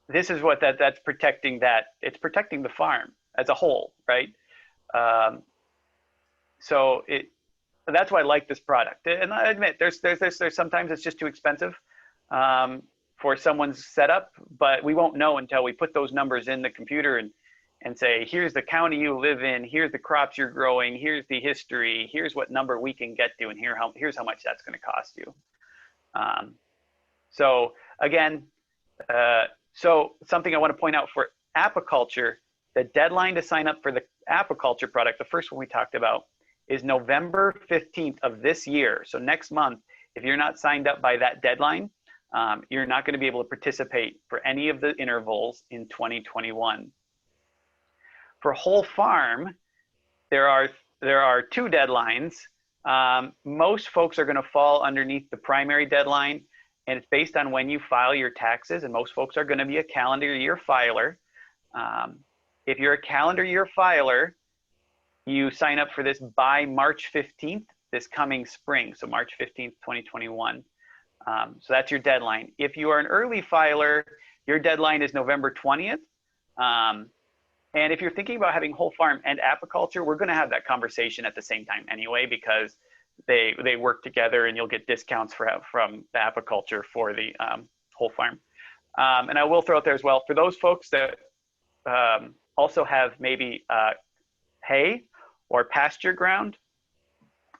this is what that's protecting, that it's protecting the farm as a whole, right? So that's why I like this product. And I admit there's sometimes it's just too expensive for someone's setup, but we won't know until we put those numbers in the computer and say, here's the county you live in, here's the crops you're growing, here's the history, here's what number we can get to, and here's how much that's going to cost you. So again, so something I want to point out for apiculture, the deadline to sign up for the apiculture product, the first one we talked about, is November 15th of this year. So next month, if you're not signed up by that deadline, you're not going to be able to participate for any of the intervals in 2021. For whole farm, there are 2 deadlines. Most folks are going to fall underneath the primary deadline, and it's based on when you file your taxes, and most folks are going to be a calendar year filer. If you're a calendar year filer, you sign up for this by March 15th, this coming spring, so March 15th, 2021. So that's your deadline. If you are an early filer, your deadline is November 20th. And if you're thinking about having whole farm and apiculture, we're going to have that conversation at the same time anyway, because they work together and you'll get discounts from the apiculture for the whole farm. And I will throw out there as well, for those folks that also have maybe hay or pasture ground,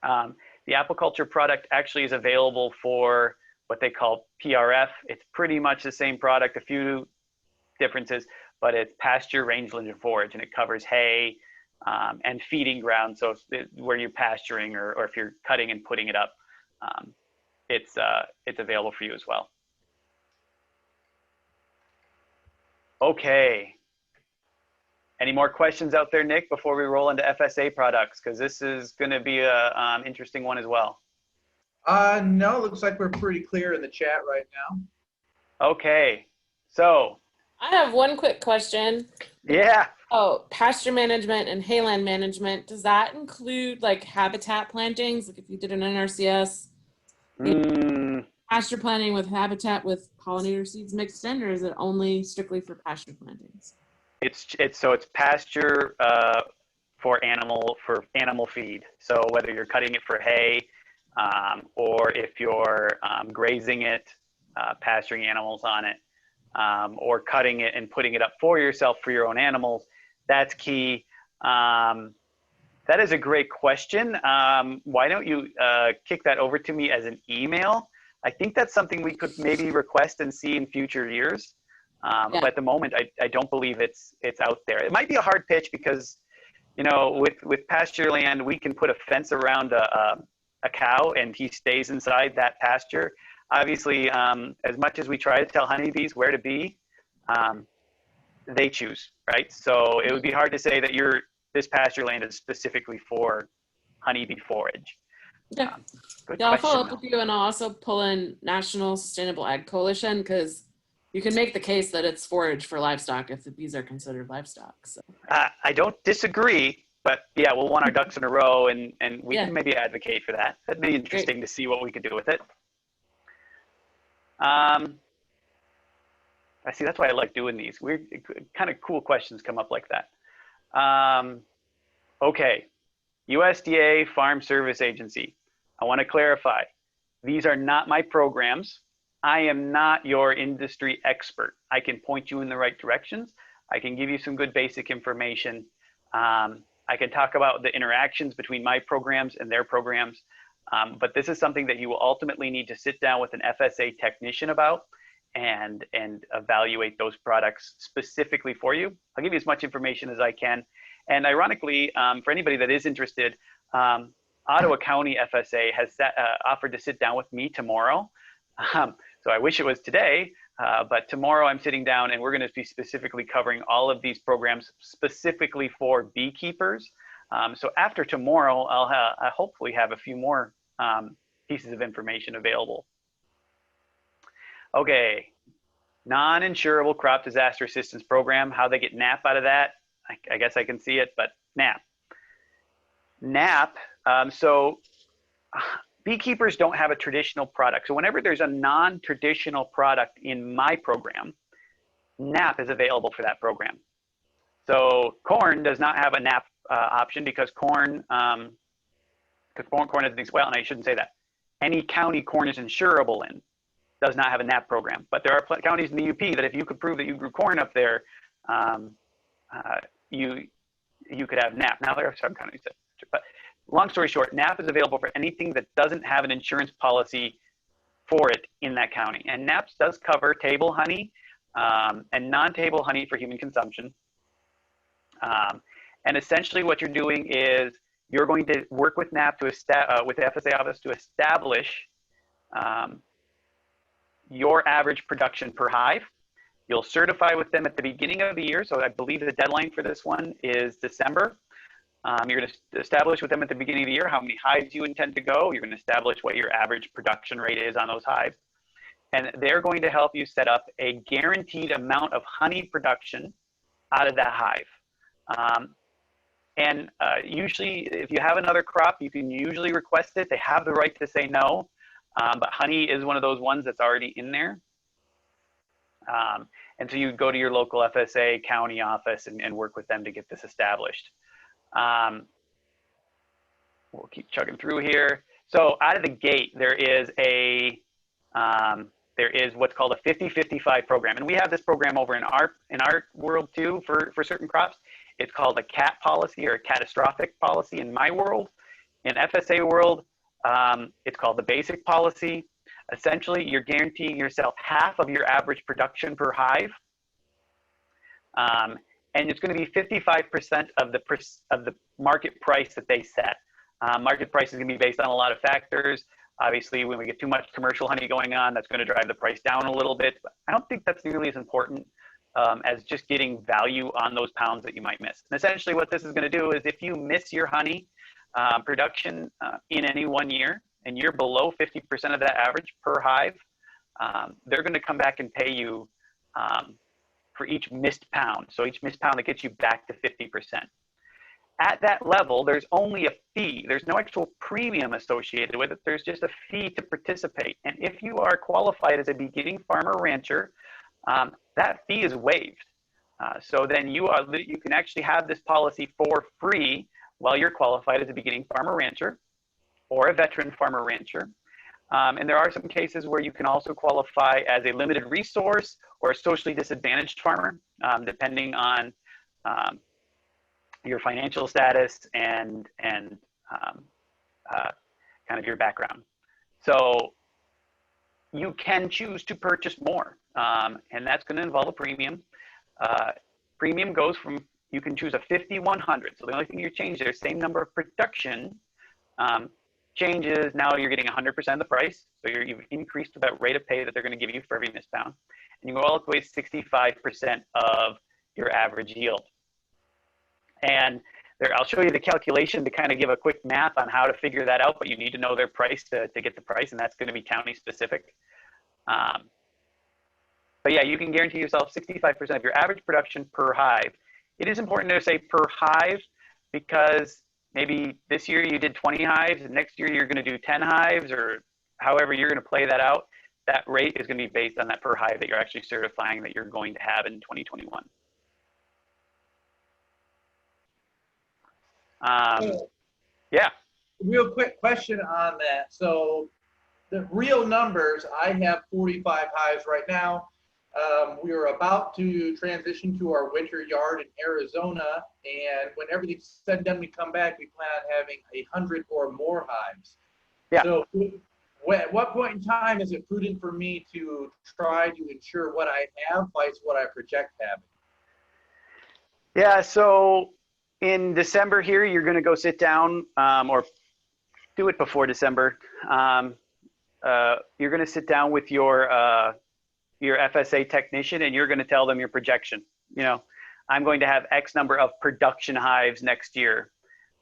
the apiculture product actually is available for what they call PRF. It's pretty much the same product, a few differences, but it's pasture, rangeland, and forage, and it covers hay and feeding ground. So where you're pasturing or if you're cutting and putting it up, it's available for you as well. Okay. Any more questions out there, Nick, before we roll into FSA products? Because this is going to be a interesting one as well. No, looks like we're pretty clear in the chat right now. Okay. So. I have one quick question. Yeah. Oh, pasture management and hayland management, does that include like habitat plantings? Like if you did an NRCS, pasture planting with habitat with pollinator seeds mixed in, or is it only strictly for pasture plantings? It's pasture for animal feed. So whether you're cutting it for hay or if you're grazing it, pasturing animals on it, or cutting it and putting it up for yourself for your own animals, that's key. That is a great question. Why don't you kick that over to me as an email? I think that's something we could maybe request and see in future years. But at the moment, I don't believe it's out there. It might be a hard pitch because, you know, with pasture land, we can put a fence around a cow and he stays inside that pasture. Obviously, as much as we try to tell honeybees where to be, they choose, right? So it would be hard to say that this pasture land is specifically for honeybee forage. Yeah, I'll follow up with you, and I'll also pull in National Sustainable Ag Coalition, because you can make the case that it's forage for livestock if the bees are considered livestock. So I don't disagree, but yeah, we'll want our ducks in a row, and we can maybe advocate for that. That'd be interesting to see what we could do with it. I see, that's why I like doing these. Weird, kind of cool questions come up like that. Okay, USDA Farm Service Agency. I want to clarify, these are not my programs. I am not your industry expert. I can point you in the right directions. I can give you some good basic information. I can talk about the interactions between my programs and their programs. But this is something that you will ultimately need to sit down with an FSA technician about and evaluate those products specifically for you. I'll give you as much information as I can. And ironically, for anybody that is interested, Ottawa County FSA has offered to sit down with me tomorrow. So I wish it was today, but tomorrow I'm sitting down and we're going to be specifically covering all of these programs specifically for beekeepers. So after tomorrow, I'll hopefully have a few more pieces of information available. Okay, non-insurable crop disaster assistance program, how they get NAP out of that. I guess I can see it, but NAP. NAP, so beekeepers don't have a traditional product. So whenever there's a non-traditional product in my program, NAP is available for that program. So corn does not have a NAP option because corn is, well, and I shouldn't say that. Any county corn is insurable in does not have a NAP program. But there are counties in the UP that if you could prove that you grew corn up there, you could have NAP. Now there are some counties that, but long story short, NAP is available for anything that doesn't have an insurance policy for it in that county. And NAP does cover table honey and non-table honey for human consumption. And essentially what you're doing is you're going to work with NAP to with the FSA office to establish your average production per hive. You'll certify with them at the beginning of the year. So I believe the deadline for this one is December. You're going to establish with them at the beginning of the year how many hives you intend to go. You're going to establish what your average production rate is on those hives. And they're going to help you set up a guaranteed amount of honey production out of that hive. Usually, if you have another crop, you can usually request it. They have the right to say no, but honey is one of those ones that's already in there. And so you go to your local FSA county office and work with them to get this established. We'll keep chugging through here. So out of the gate, there is what's called a 50-55 program. And we have this program over in our world too for certain crops. It's called a CAT policy, or a catastrophic policy in my world. In FSA world, it's called the basic policy. Essentially, you're guaranteeing yourself half of your average production per hive. And it's going to be 55% of the market price that they set. Market price is going to be based on a lot of factors. Obviously, when we get too much commercial honey going on, that's going to drive the price down a little bit. But I don't think that's nearly as important as just getting value on those pounds that you might miss. And essentially what this is going to do is, if you miss your honey production in any one year, and you're below 50% of that average per hive, they're going to come back and pay you for each missed pound. So each missed pound that gets you back to 50%. At that level, there's only a fee. There's no actual premium associated with it. There's just a fee to participate. And if you are qualified as a beginning farmer rancher, that fee is waived. So then you can actually have this policy for free while you're qualified as a beginning farmer rancher or a veteran farmer rancher. And there are some cases where you can also qualify as a limited resource or a socially disadvantaged farmer, depending on your financial status and kind of your background. So you can choose to purchase more, and that's going to involve a premium. Premium goes from, you can choose a 50-100. So the only thing you change there, same number of production, changes. Now you're getting 100% of the price. So you've increased that rate of pay that they're going to give you for every missed pound. And you go all the way to 65% of your average yield. And there, I'll show you the calculation to kind of give a quick math on how to figure that out, but you need to know their price to get the price, and that's going to be county specific. But yeah, you can guarantee yourself 65% of your average production per hive. It is important to say per hive, because maybe this year you did 20 hives, and next year you're going to do 10 hives, or however you're going to play that out. That rate is going to be based on that per hive that you're actually certifying that you're going to have in 2021. Yeah. Real quick question on that. So the real numbers, I have 45 hives right now. We are about to transition to our winter yard in Arizona, and when everything's said and done, we come back, we plan on having 100 or more hives. Yeah. So at what point in time is it prudent for me to try to ensure what I have vice what I project having? Yeah, so in December here, you're going to go sit down, or do it before December. You're going to sit down with your FSA technician, and you're going to tell them your projection. You know, I'm going to have X number of production hives next year.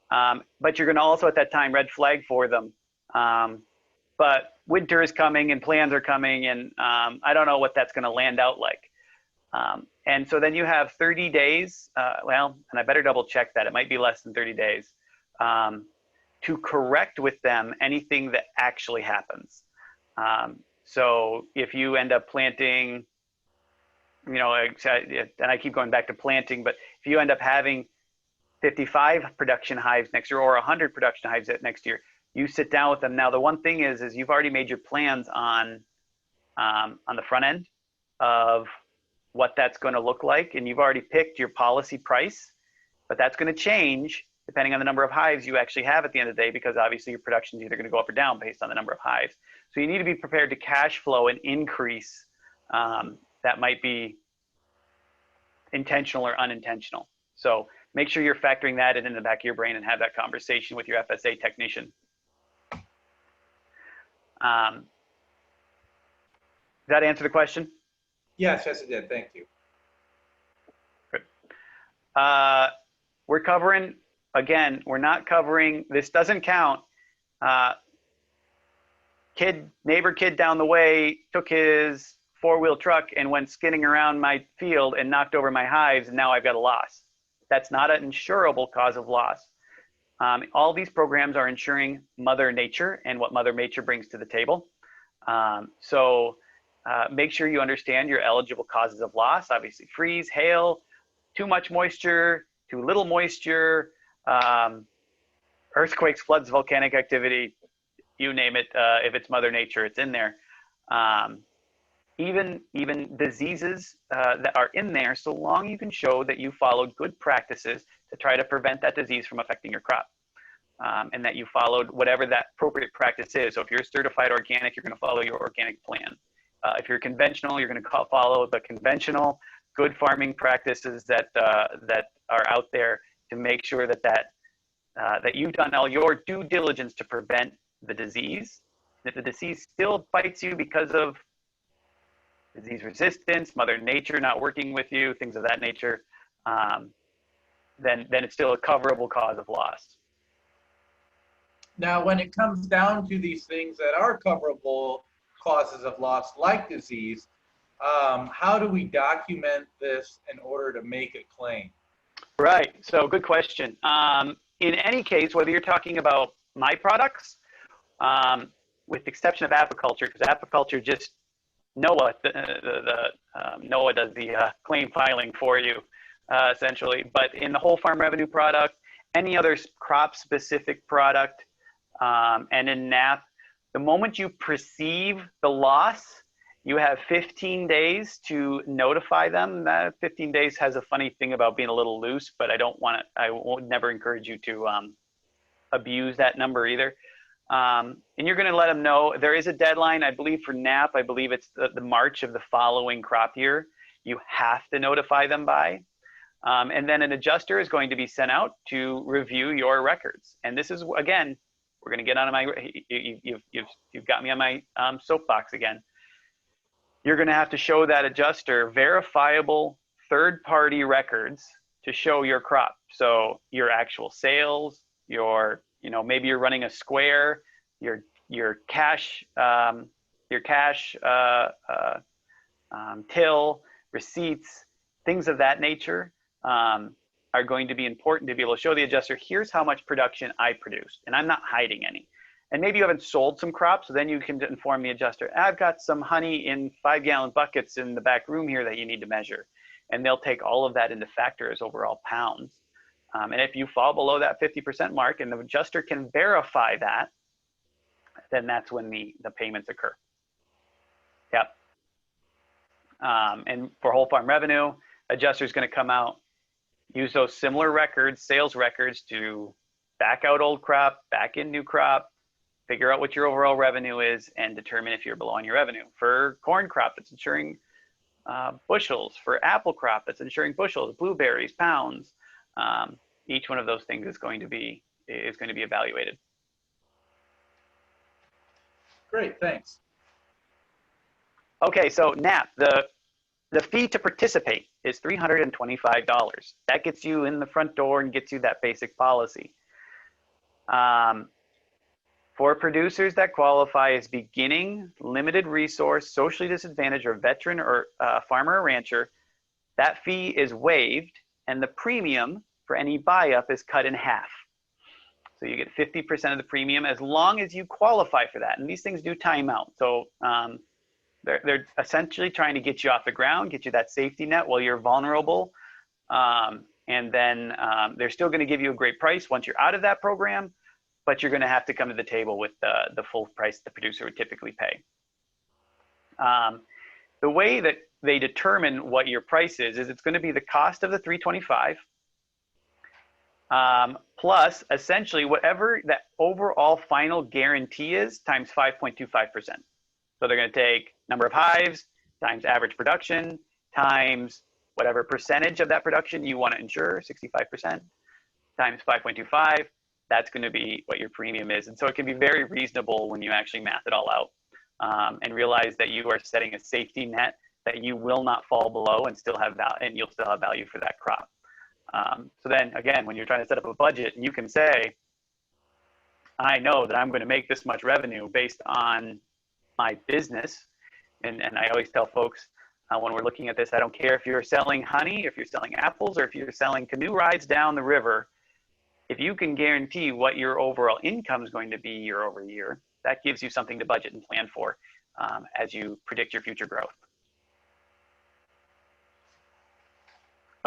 But you're going to also at that time red flag for them. But winter is coming and plans are coming, and I don't know what that's going to land out like. And so then you have 30 days, well, and I better double check that. It might be less than 30 days to correct with them anything that actually happens. So if you end up planting, you know, and I keep going back to planting, but if you end up having 55 production hives next year or 100 production hives next year, you sit down with them. Now, the one thing is you've already made your plans on the front end of what that's going to look like, and you've already picked your policy price, but that's going to change depending on the number of hives you actually have at the end of the day, because obviously your production is either going to go up or down based on the number of hives. So you need to be prepared to cash flow an increase that might be intentional or unintentional. So make sure you're factoring that in the back of your brain and have that conversation with your FSA technician. Does that answer the question? Yes, it did. Thank you. Good. We're covering, again, we're not covering, this doesn't count. Neighbor kid down the way took his 4-wheel truck and went skinning around my field and knocked over my hives, and now I've got a loss. That's not an insurable cause of loss. All these programs are insuring Mother Nature and what Mother Nature brings to the table. So make sure you understand your eligible causes of loss. Obviously, freeze, hail, too much moisture, too little moisture, earthquakes, floods, volcanic activity, you name it. If it's Mother Nature, it's in there. Even diseases that are in there, so long you can show that you followed good practices to try to prevent that disease from affecting your crop. And that you followed whatever that appropriate practice is. So if you're certified organic, you're going to follow your organic plan. If you're conventional, you're going to follow the conventional good farming practices that are out there to make sure that you've done all your due diligence to prevent the disease. If the disease still bites you because of disease resistance, Mother Nature not working with you, things of that nature, then it's still a coverable cause of loss. Now, when it comes down to these things that are coverable causes of loss, like disease, how do we document this in order to make a claim? Right. So good question. In any case, whether you're talking about my products, with the exception of apiculture, because apiculture just NOAA, NOAA does the claim filing for you, essentially. But in the whole farm revenue product, any other crop-specific product, and in NAP, the moment you perceive the loss, you have 15 days to notify them. That 15 days has a funny thing about being a little loose, but I won't never encourage you to abuse that number either. And you're going to let them know there is a deadline, I believe, for NAP. I believe it's the March of the following crop year. You have to notify them by. And then an adjuster is going to be sent out to review your records. And this is, again, we're going to get on my, you've got me on my soapbox again. You're going to have to show that adjuster verifiable third-party records to show your crop. So your actual sales, maybe you're running a square, your cash till, receipts, things of that nature are going to be important to be able to show the adjuster, here's how much production I produced, and I'm not hiding any. And maybe you haven't sold some crops, so then you can inform the adjuster, I've got some honey in 5-gallon buckets in the back room here that you need to measure. And they'll take all of that into factor as overall pounds. And if you fall below that 50% mark and the adjuster can verify that, then that's when the payments occur. Yep. And for whole farm revenue, adjuster is going to come out, use those similar records, sales records, to back out old crop, back in new crop, figure out what your overall revenue is, and determine if you're below on your revenue. For corn crop, that's insuring bushels. For apple crop, that's insuring bushels, blueberries, pounds. Each one of those things is going to be evaluated. Great, thanks. Okay, so NAP, the fee to participate is $325. That gets you in the front door and gets you that basic policy. For producers that qualify as beginning, limited resource, socially disadvantaged, or veteran, or farmer or rancher, that fee is waived, and the premium for any buy-up is cut in half. So you get 50% of the premium as long as you qualify for that. And these things do time out. So they're essentially trying to get you off the ground, get you that safety net while you're vulnerable. And then they're still going to give you a great price once you're out of that program, but you're going to have to come to the table with the full price the producer would typically pay. The way that they determine what your price is it's going to be the cost of the $325 plus essentially whatever that overall final guarantee is times 5.25%. So they're going to take number of hives times average production times whatever percentage of that production you want to insure, 65%, times 5.25. That's going to be what your premium is. And so it can be very reasonable when you actually math it all out and realize that you are setting a safety net that you will not fall below and still have value, and you'll still have value for that crop. So then again, when you're trying to set up a budget, you can say, I know that I'm going to make this much revenue based on my business. And I always tell folks when we're looking at this, I don't care if you're selling honey, if you're selling apples, or if you're selling canoe rides down the river. If you can guarantee what your overall income is going to be year over year, that gives you something to budget and plan for. as you predict your future growth.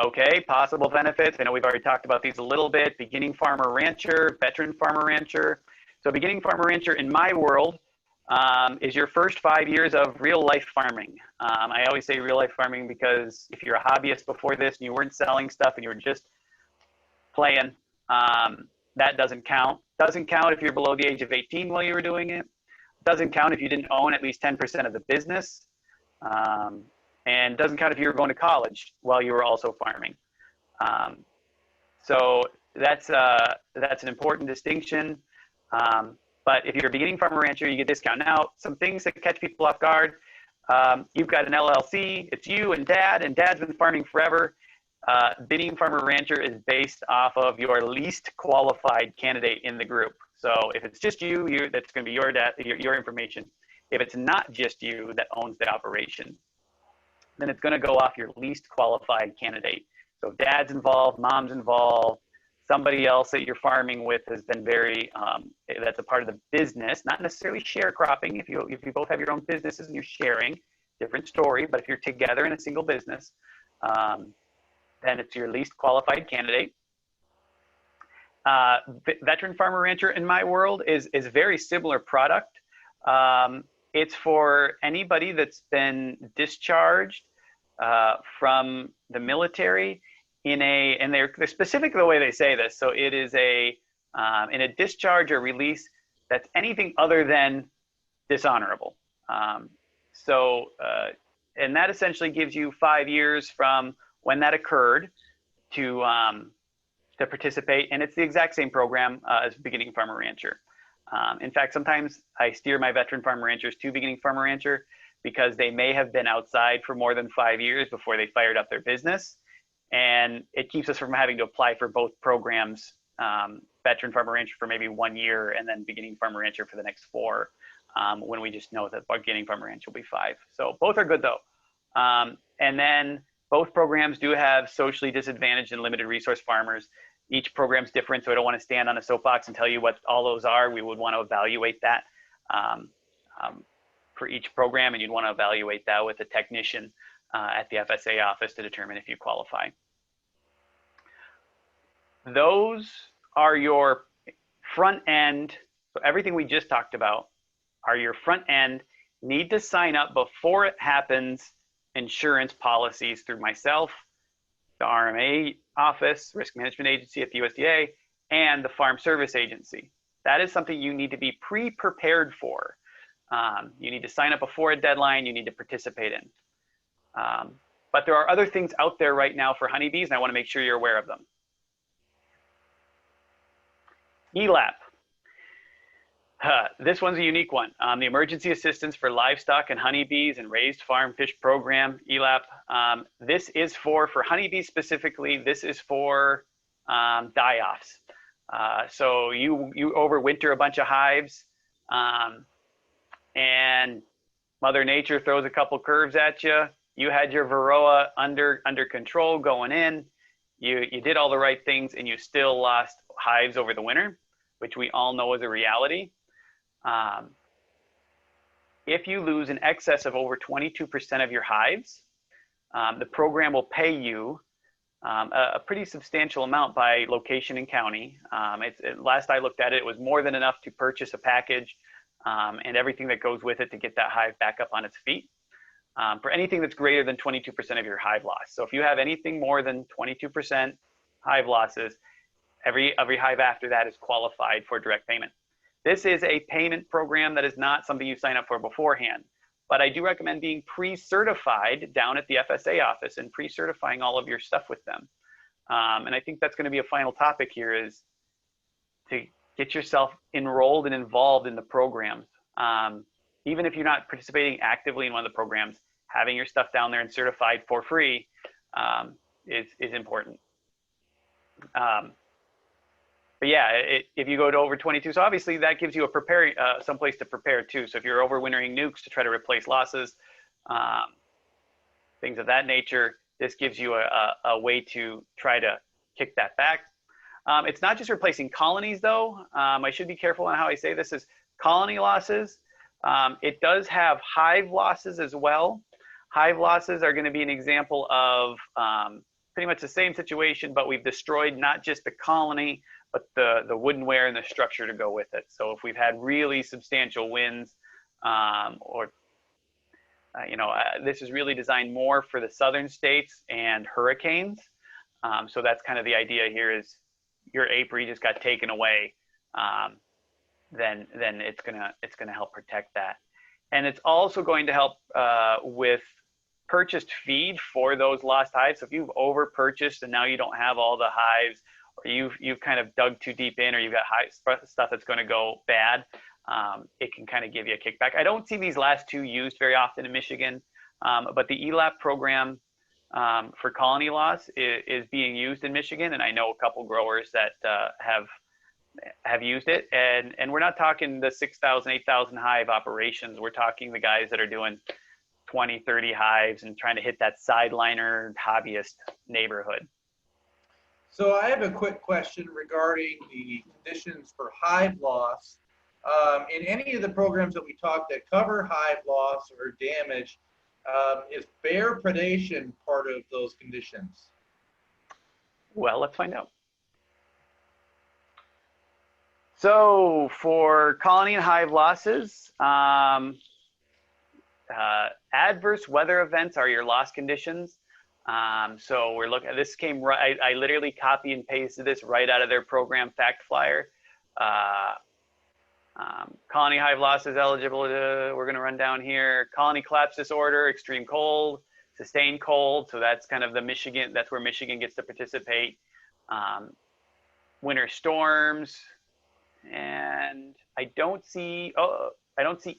Okay, possible benefits. I know we've already talked about these a little bit. Beginning farmer rancher, veteran farmer rancher. So beginning farmer rancher in my world is your first 5 years of real life farming. I always say real life farming because if you're a hobbyist before this and you weren't selling stuff and you were just playing, that doesn't count. Doesn't count if you're below the age of 18 while you were doing it. Doesn't count if you didn't own at least 10% of the business. And doesn't count if you were going to college while you were also farming. So that's an important distinction. But if you're a beginning farmer rancher, you get discount. Now, some things that catch people off guard. You've got an LLC. It's you and Dad's been farming forever. Beginning farmer rancher is based off of your least qualified candidate in the group. So if it's just you, that's going to be your information. If it's not just you that owns the operation, then it's going to go off your least qualified candidate. So if Dad's involved, Mom's involved, somebody else that you're farming with has been very, that's a part of the business, not necessarily sharecropping. If you both have your own businesses and you're sharing, different story. But if you're together in a single business, then it's your least qualified candidate. Veteran farmer rancher in my world is a very similar product. It's for anybody that's been discharged from the military and they're specific the way they say this. So it is in a discharge or release that's anything other than dishonorable. And that essentially gives you 5 years from when that occurred to participate. And it's the exact same program as beginning farmer rancher. In fact, sometimes I steer my veteran farmer ranchers to beginning farmer rancher because they may have been outside for more than 5 years before they fired up their business. And it keeps us from having to apply for both programs, veteran farmer rancher for maybe 1 year and then beginning farmer rancher for the next 4, when we just know that beginning farmer rancher will be 5. So both are good though. And then both programs do have socially disadvantaged and limited resource farmers. Each program's different, so I don't want to stand on a soapbox and tell you what all those are. We would want to evaluate that for each program, and you'd want to evaluate that with a technician at the FSA office to determine if you qualify. Those are your front end. So everything we just talked about are your front end. Need to sign up before it happens insurance policies through myself, the RMA office, Risk Management Agency at the USDA, and the Farm Service Agency. That is something you need to be pre-prepared for. You need to sign up before a deadline. You need to participate in. But there are other things out there right now for honeybees, and I want to make sure you're aware of them. ELAP. This one's a unique one. The Emergency Assistance for Livestock and Honeybees and Raised Farm Fish Program, ELAP. This is for honeybees specifically, this is for die-offs. So you overwinter a bunch of hives, and Mother Nature throws a couple curves at you. You had your Varroa under control going in. You did all the right things, and you still lost hives over the winter, which we all know is a reality. If you lose in excess of over 22% of your hives, the program will pay you a pretty substantial amount by location and county. Last I looked at it, it was more than enough to purchase a package and everything that goes with it to get that hive back up on its feet. For anything that's greater than 22% of your hive loss. So if you have anything more than 22% hive losses, every hive after that is qualified for direct payment. This is a payment program that is not something you sign up for beforehand, but I do recommend being pre-certified down at the FSA office and pre-certifying all of your stuff with them. And I think that's going to be a final topic here, is to get yourself enrolled and involved in the programs. Even if you're not participating actively in one of the programs, having your stuff down there and certified for free is important. But yeah, if you go to over 22, so obviously that gives you a someplace to prepare too. So if you're overwintering nukes to try to replace losses, things of that nature, this gives you a way to try to kick that back. It's not just replacing colonies though. I should be careful on how I say this, is colony losses. It does have hive losses as well. Hive losses are going to be an example of pretty much the same situation, but we've destroyed not just the colony, but the woodenware and the structure to go with it. So if we've had really substantial winds, this is really designed more for the southern states and hurricanes. So that's kind of the idea here is your apiary just got taken away, then it's gonna help protect that. And it's also going to help with purchased feed for those lost hives. So if you've over purchased and now you don't have all the hives, or you've kind of dug too deep in, or you've got stuff that's going to go bad, it can kind of give you a kickback. I don't see these last two used very often in Michigan, but the ELAP program for colony loss is being used in Michigan, and I know a couple growers that have used it. And we're not talking the 6,000, 8,000 hive operations. We're talking the guys that are doing 20, 30 hives and trying to hit that sideliner hobbyist neighborhood. So I have a quick question regarding the conditions for hive loss. In any of the programs that we talked that cover hive loss or damage, is bear predation part of those conditions? Well, let's find out. So for colony and hive losses, adverse weather events are your loss conditions. So we're looking at this came right. I literally copy and pasted this right out of their program fact flyer. Colony hive loss is eligible. We're going to run down here. Colony collapse disorder, extreme cold, sustained cold. So that's kind of the Michigan. That's where Michigan gets to participate. Winter storms, and I don't see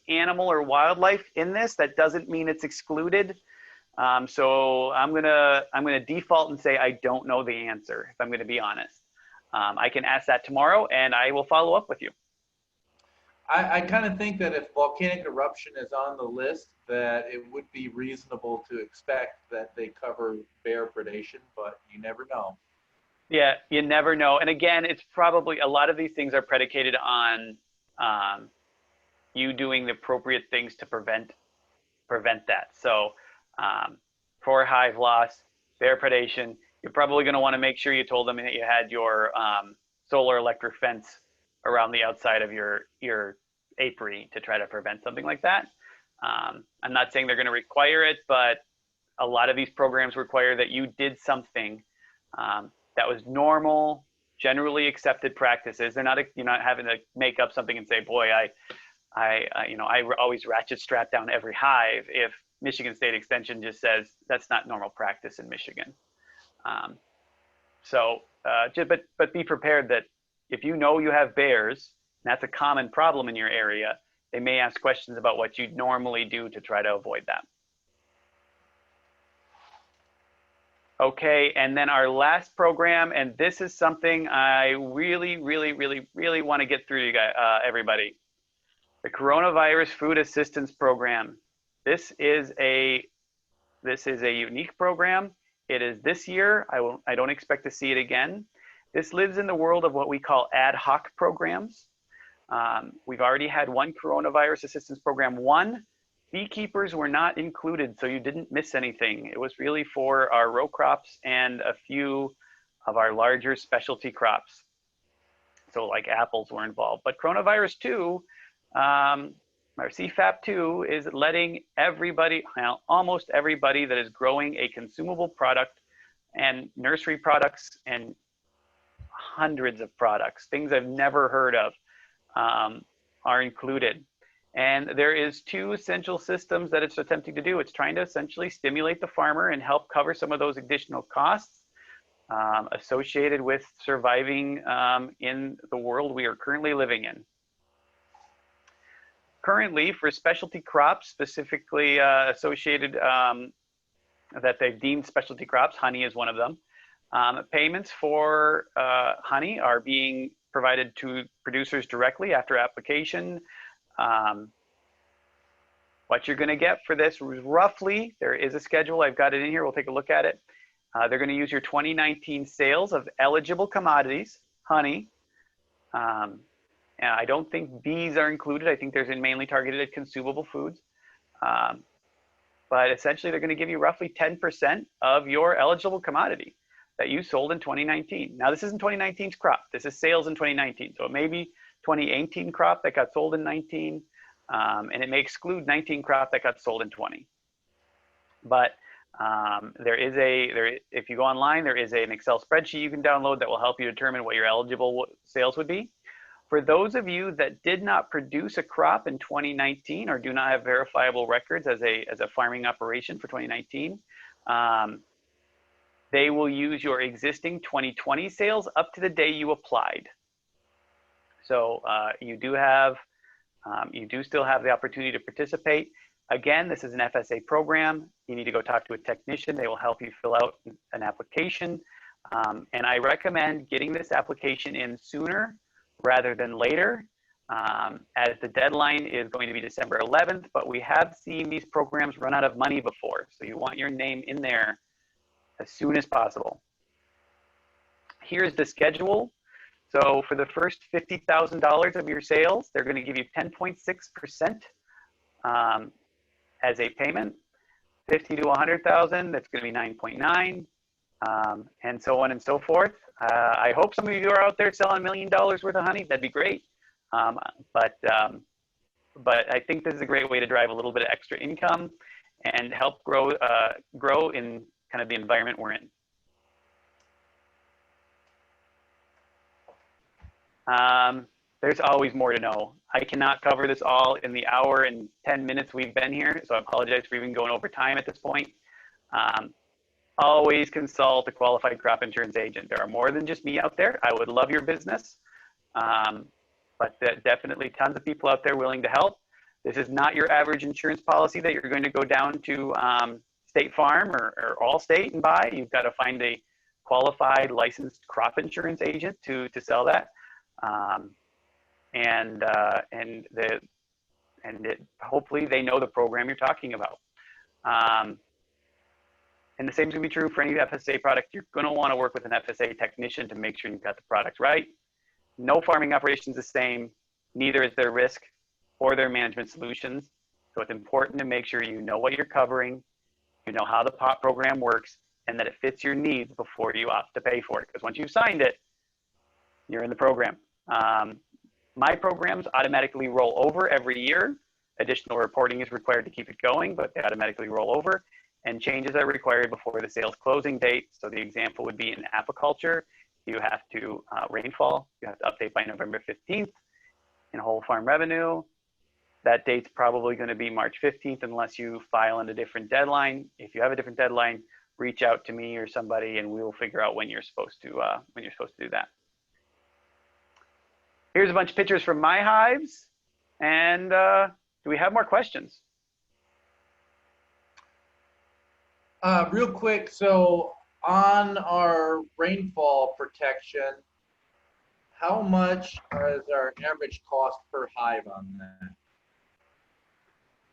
animal or wildlife in this. That doesn't mean it's excluded. So I'm gonna default and say I don't know the answer, if I'm gonna be honest. I can ask that tomorrow and I will follow up with you. I kind of think that if volcanic eruption is on the list, that it would be reasonable to expect that they cover bear predation, but you never know. Yeah, you never know. And again, it's probably a lot of these things are predicated on you doing the appropriate things to prevent that. So for hive loss, bear predation, you're probably going to want to make sure you told them that you had your solar electric fence around the outside of your apiary to try to prevent something like that. I'm not saying they're going to require it, but a lot of these programs require that you did something that was normal, generally accepted practices. You're not having to make up something and say, boy, I always ratchet strap down every hive if Michigan State Extension just says that's not normal practice in Michigan. But be prepared that if you know you have bears, and that's a common problem in your area, they may ask questions about what you normally do to try to avoid that. Okay, and then our last program, and this is something I really want to get through to you guys, everybody. The Coronavirus Food Assistance Program. This is a unique program. It is this year. I don't expect to see it again. This lives in the world of what we call ad hoc programs. We've already had one Coronavirus Assistance Program 1. Beekeepers were not included, so you didn't miss anything. It was really for our row crops and a few of our larger specialty crops. So like apples were involved. But Coronavirus 2, our CFAP 2 is letting everybody, well, almost everybody that is growing a consumable product and nursery products and hundreds of products, things I've never heard of, are included. And there is two essential systems that it's attempting to do. It's trying to essentially stimulate the farmer and help cover some of those additional costs associated with surviving in the world we are currently living in. Currently, for specialty crops, specifically associated that they've deemed specialty crops, honey is one of them. Payments for honey are being provided to producers directly after application. What you're going to get for this roughly, there is a schedule, I've got it in here, we'll take a look at it. They're going to use your 2019 sales of eligible commodities, honey, I don't think bees are included. I think there's mainly targeted at consumable foods. But essentially, they're going to give you roughly 10% of your eligible commodity that you sold in 2019. Now, this isn't 2019's crop. This is sales in 2019. So it may be 2018 crop that got sold in 19, and it may exclude 19 crop that got sold in 20. But if you go online, there is an Excel spreadsheet you can download that will help you determine what your eligible sales would be. For those of you that did not produce a crop in 2019 or do not have verifiable records as a farming operation for 2019, they will use your existing 2020 sales up to the day you applied. So you do still have the opportunity to participate. Again, this is an FSA program. You need to go talk to a technician. They will help you fill out an application. And I recommend getting this application in sooner rather than later, as the deadline is going to be December 11th, but we have seen these programs run out of money before. So you want your name in there as soon as possible. Here's the schedule. So for the first $50,000 of your sales, they're going to give you 10.6% as a payment. 50 to 100,000, that's going to be 9.9, and so on and so forth. I hope some of you are out there selling $1 million worth of honey. That'd be great. But I think this is a great way to drive a little bit of extra income and help grow in kind of the environment we're in. There's always more to know. I cannot cover this all in the hour and 10 minutes we've been here, so I apologize for even going over time at this point. Always consult a qualified crop insurance agent. There are more than just me out there. I would love your business, but definitely tons of people out there willing to help. This is not your average insurance policy that you're going to go down to State Farm or Allstate and buy. You've got to find a qualified licensed crop insurance agent to sell that. Hopefully they know the program you're talking about. And the same is going to be true for any FSA product. You're going to want to work with an FSA technician to make sure you've got the product right. No farming operation is the same. Neither is their risk or their management solutions. So it's important to make sure you know what you're covering, you know how the POP program works, and that it fits your needs before you opt to pay for it. Because once you've signed it, you're in the program. My programs automatically roll over every year. Additional reporting is required to keep it going, but they automatically roll over. And changes are required before the sales closing date. So the example would be in apiculture. You have to, rainfall, you have to update by November 15th. In whole farm revenue, that date's probably going to be March 15th unless you file in a different deadline. If you have a different deadline, reach out to me or somebody and we will figure out when you're supposed to do that. Here's a bunch of pictures from my hives. And do we have more questions? Real quick, so on our rainfall protection, how much is our average cost per hive on that?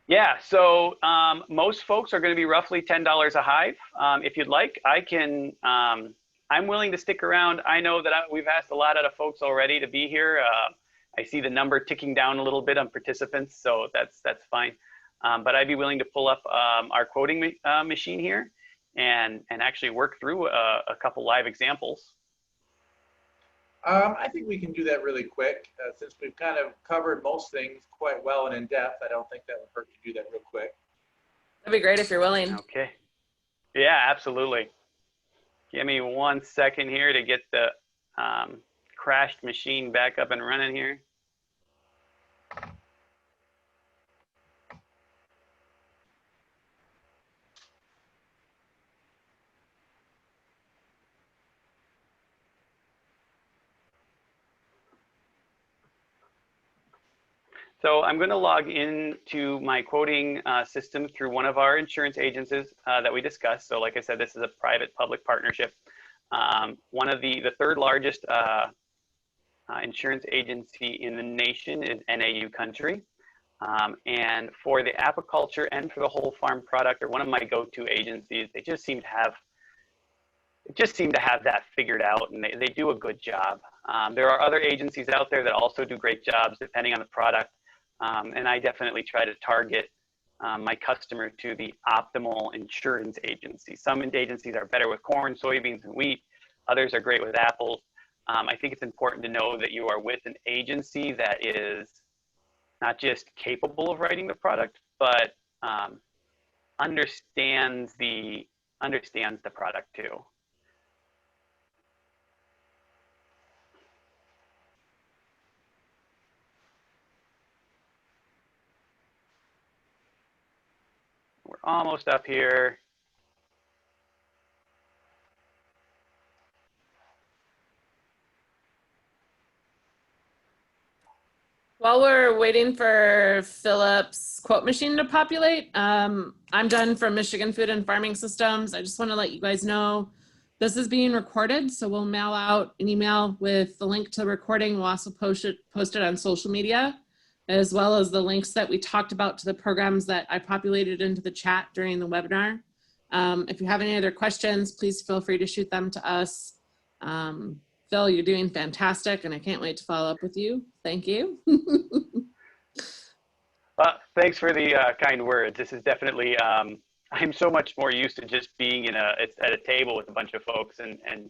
Yeah, so most folks are going to be roughly $10 a hive. If you'd like, I can, I'm willing to stick around. I know that we've asked a lot out of folks already to be here. I see the number ticking down a little bit on participants, so that's fine. But I'd be willing to pull up our quoting machine here and actually work through a couple live examples. I think we can do that really quick. Since we've kind of covered most things quite well and in depth, I don't think that would hurt to do that real quick. That'd be great if you're willing. Okay. Yeah, absolutely. Give me 1 second here to get the crashed machine back up and running here. So I'm going to log into my quoting system through one of our insurance agencies that we discussed. So like I said, this is a private-public partnership. One of the third largest insurance agency in the nation is NAU Country. And for the apiculture and for the whole farm product, are one of my go-to agencies. They just seem to have that figured out, and they do a good job. There are other agencies out there that also do great jobs depending on the product. And I definitely try to target my customer to the optimal insurance agency. Some agencies are better with corn, soybeans, and wheat. Others are great with apples. I think it's important to know that you are with an agency that is not just capable of writing the product, but understands the product too. We're almost up here. While we're waiting for Phillip's quote machine to populate, I'm done from Michigan Food and Farming Systems. I just want to let you guys know this is being recorded, so we'll mail out an email with the link to the recording. We'll also post it on social media, as well as the links that we talked about to the programs that I populated into the chat during the webinar. If you have any other questions, please feel free to shoot them to us. Phil, you're doing fantastic, and I can't wait to follow up with you. Thank you. Thanks for the kind words. This is definitely, I'm so much more used to just being at a table with a bunch of folks and kind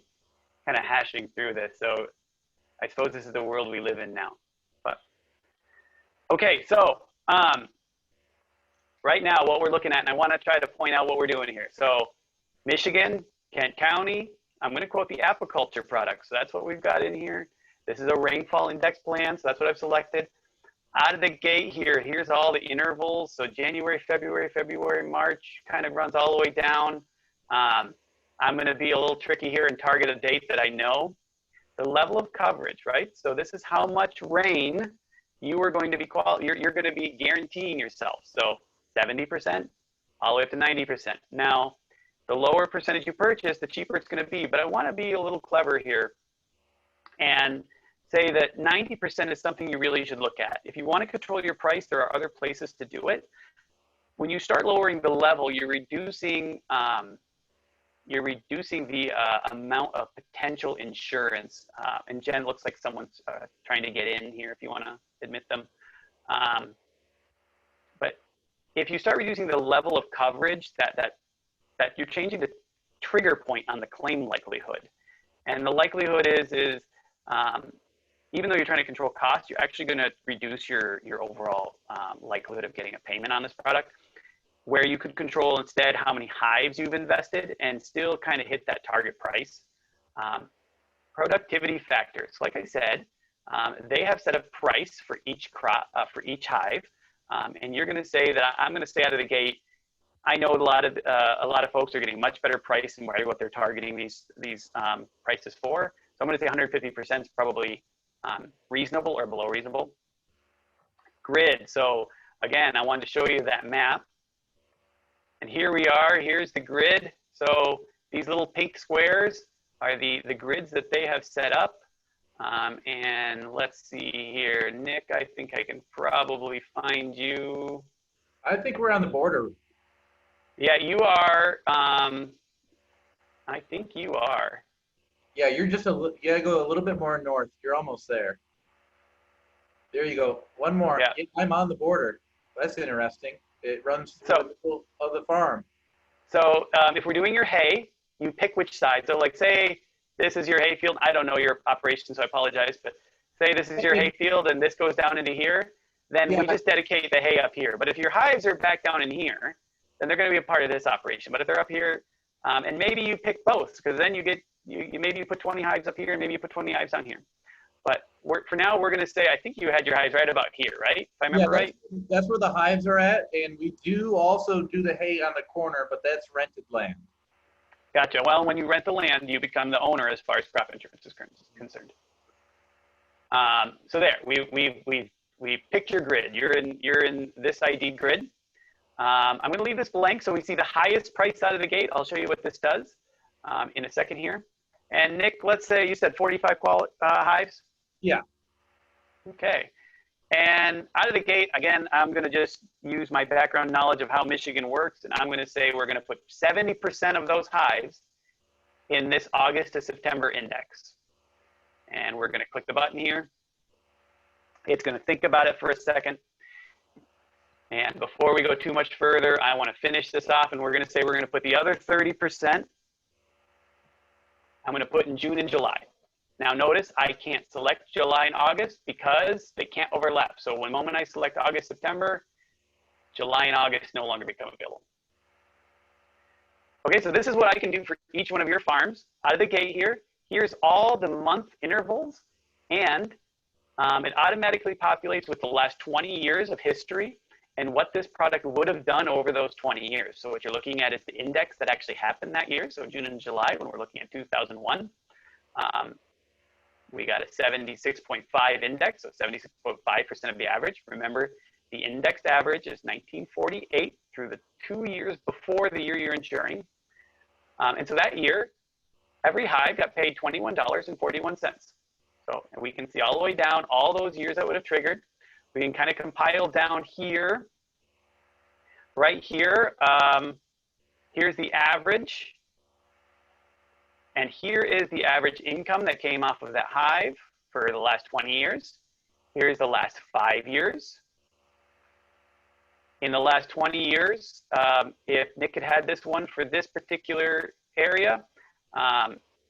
of hashing through this. So I suppose this is the world we live in now. But okay, so right now what we're looking at, and I want to try to point out what we're doing here. So Michigan, Kent County, I'm going to quote the apiculture products. So that's what we've got in here. This is a rainfall index plan, so that's what I've selected. Out of the gate here, here's all the intervals. So January, February, March, kind of runs all the way down. I'm going to be a little tricky here and target a date that I know. The level of coverage, right? So this is how much rain you are going to be you're going to be guaranteeing yourself. So 70% all the way up to 90%. Now, the lower percentage you purchase, the cheaper it's going to be. But I want to be a little clever here and say that 90% is something you really should look at. If you want to control your price, there are other places to do it. When you start lowering the level, you're reducing the amount of potential insurance. And Jen, looks like someone's trying to get in here if you want to admit them. But if you start reducing the level of coverage, that you're changing the trigger point on the claim likelihood. And the likelihood is even though you're trying to control costs, you're actually going to reduce your overall likelihood of getting a payment on this product, where you could control instead how many hives you've invested and still kind of hit that target price. Productivity factors, like I said, they have set a price for each crop, for each hive. And you're going to say that I'm going to stay out of the gate. I know a lot of folks are getting much better price than what they're targeting these prices for. So I'm going to say 150% is probably reasonable or below reasonable. Grid. So again, I wanted to show you that map. And here we are. Here's the grid. So these little pink squares are the grids that they have set up. And let's see here. Nick, I think I can probably find you. I think we're on the border. Yeah, you are. I think you are. Yeah, you're just you gotta go a little bit more north. You're almost there. There you go. One more. Yeah. I'm on the border. That's interesting. It runs through the middle of the farm. So if we're doing your hay, you pick which side. So like say this is your hay field. I don't know your operation, so I apologize. But say this is your hay field and this goes down into here. Then we just dedicate the hay up here. But if your hives are back down in here, then they're going to be a part of this operation. But if they're up here, and maybe you pick both, because then you get maybe you put 20 hives up here and maybe you put 20 hives down here. But for now, we're going to say, I think you had your hives right about here, right? If I remember right? That's where the hives are at. And we do also do the hay on the corner, but that's rented land. Gotcha. Well, when you rent the land, you become the owner as far as crop insurance is concerned. So there, we picked your grid. You're in this ID grid. I'm going to leave this blank so we see the highest price out of the gate. I'll show you what this does in a second here. And Nick, let's say you said 45 hives? Yeah. Okay. And out of the gate, again, I'm going to just use my background knowledge of how Michigan works, and I'm going to say we're going to put 70% of those hives in this August to September index. And we're going to click the button here. It's going to think about it for a second. And before we go too much further, I want to finish this off, and we're going to say we're going to put the other 30%. I'm going to put in June and July. Now notice I can't select July and August because they can't overlap. So the moment I select August, September, July and August no longer become available. Okay, so this is what I can do for each one of your farms. Out of the gate here, here's all the month intervals, and it automatically populates with the last 20 years of history and what this product would have done over those 20 years. So what you're looking at is the index that actually happened that year. So June and July, when we're looking at 2001, we got a 76.5 index, so 76.5% of the average. Remember, the indexed average is 1948 through the 2 years before the year you're insuring. And so that year, every hive got paid $21.41. So and we can see all the way down all those years that would have triggered. We can kind of compile down here, right here. Here's the average. And here is the average income that came off of that hive for the last 20 years. Here's the last 5 years. In the last 20 years, if Nick had this one for this particular area,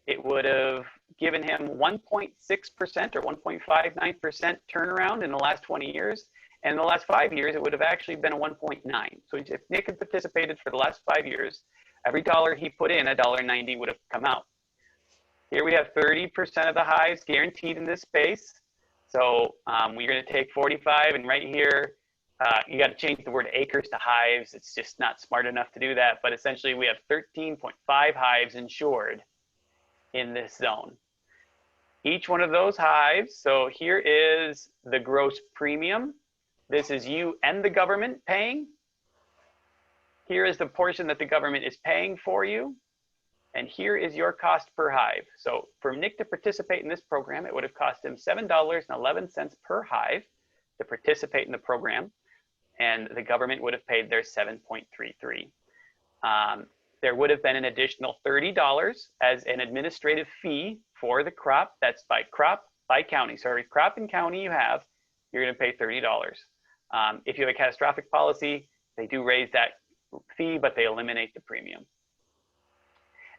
it would have given him 1.6% or 1.59% turnaround in the last 20 years. And in the last 5 years, it would have actually been a 1.9. So if Nick had participated for the last 5 years, every dollar he put in, $1.90 would have come out. Here we have 30% of the hives guaranteed in this space. So we're going to take 45, and right here, you got to change the word acres to hives. It's just not smart enough to do that. But essentially, we have 13.5 hives insured in this zone. Each one of those hives, so here is the gross premium. This is you and the government paying. Here is the portion that the government is paying for you. And here is your cost per hive. So for Nick to participate in this program, it would have cost him $7.11 per hive to participate in the program. And the government would have paid their $7.33. There would have been an additional $30 as an administrative fee for the crop. That's by crop, by county. So every crop and county you have, you're going to pay $30. If you have a catastrophic policy, they do raise that fee, but they eliminate the premium.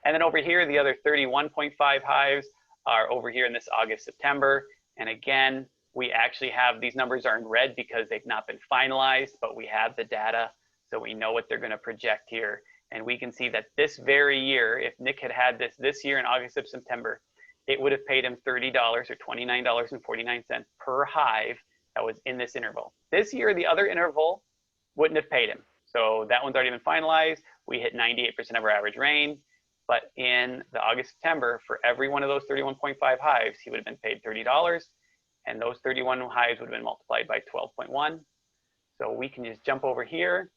And then over here, the other 31.5 hives are over here in this August, September. And again, we actually have, these numbers are in red because they've not been finalized, but we have the data, so we know what they're going to project here. And we can see that this very year, if Nick had had this year in August of September, it would have paid him $30 or $29.49 per hive that was in this interval. This year, the other interval wouldn't have paid him. So that one's already been finalized. We hit 98% of our average rain. But in the August, September, for every one of those 31.5 hives, he would have been paid $30. And those 31 hives would have been multiplied by 12.1. So we can just jump over here,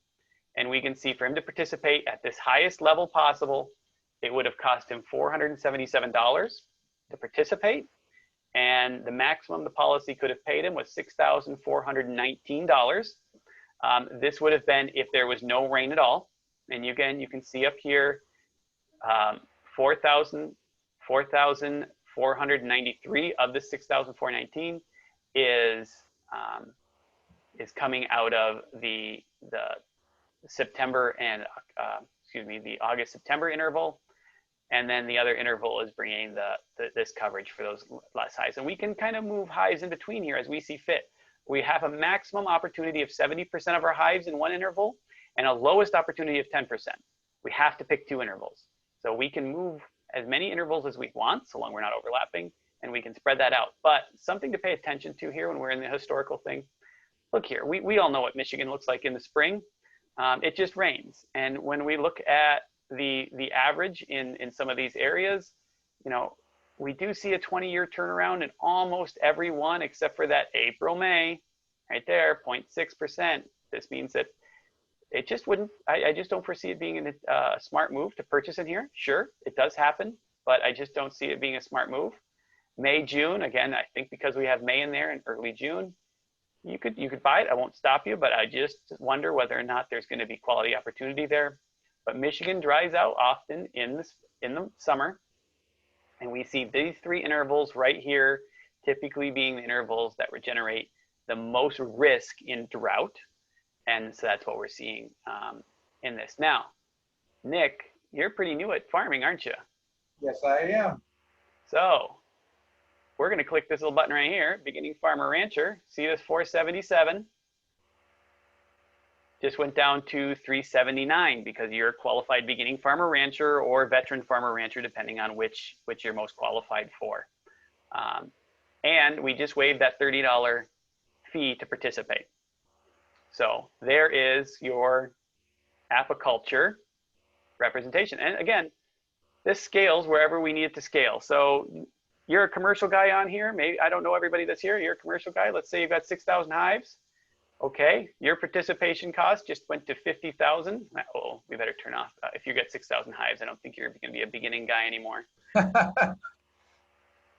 and we can see for him to participate at this highest level possible, it would have cost him $477 to participate. And the maximum the policy could have paid him was $6,419. This would have been if there was no rain at all. And again, you can see up here, 4,493 of the 6,419 is coming out of the September and the August September interval, and then the other interval is bringing this coverage for those less hives. And we can kind of move hives in between here as we see fit. We have a maximum opportunity of 70% of our hives in one interval and a lowest opportunity of 10%. We have to pick 2 intervals. So we can move as many intervals as we want, so long we're not overlapping, and we can spread that out. But something to pay attention to here when we're in the historical thing, look here, we all know what Michigan looks like in the spring. It just rains. And when we look at the average in some of these areas, you know, we do see a 20-year turnaround in almost every one except for that April, May, right there, 0.6%. This means that it just wouldn't, I just don't foresee it being a smart move to purchase in here. Sure, it does happen, but I just don't see it being a smart move. May, June, again, I think because we have May in there and early June, you could buy it. I won't stop you, but I just wonder whether or not there's going to be quality opportunity there. But Michigan dries out often in the summer. And we see these three intervals right here, typically being the intervals that would generate the most risk in drought. And so that's what we're seeing in this. Now, Nick, you're pretty new at farming, aren't you? Yes, I am. So we're going to click this little button right here, beginning farmer rancher. See this 477? Just went down to 379 because you're a qualified beginning farmer rancher or veteran farmer rancher, depending on which you're most qualified for. And we just waived that $30 fee to participate. So there is your apiculture representation. And again, this scales wherever we need it to scale. So you're a commercial guy on here. Maybe, I don't know everybody that's here. You're a commercial guy. Let's say you've got 6,000 hives. Okay, your participation cost just went to 50,000. Oh, we better turn off. If you get 6,000 hives, I don't think you're going to be a beginning guy anymore.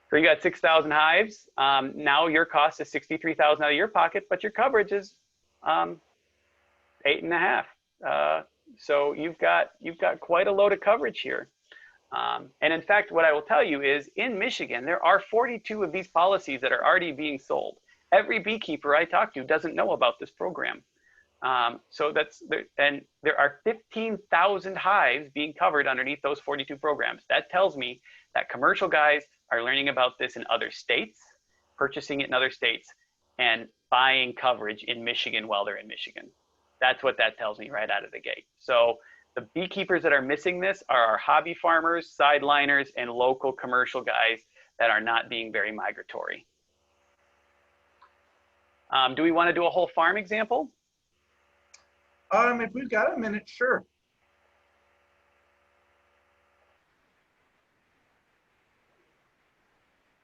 So you got 6,000 hives. Now your cost is 63,000 out of your pocket, but your coverage is 8.5. So you've got quite a load of coverage here. And in fact, what I will tell you is in Michigan, there are 42 of these policies that are already being sold. Every beekeeper I talk to doesn't know about this program. So and there are 15,000 hives being covered underneath those 42 programs. That tells me that commercial guys are learning about this in other states, purchasing it in other states, and buying coverage in Michigan while they're in Michigan. That's what that tells me right out of the gate. So the beekeepers that are missing this are our hobby farmers, sideliners, and local commercial guys that are not being very migratory. Do we want to do a whole farm example? If we've got a minute, sure.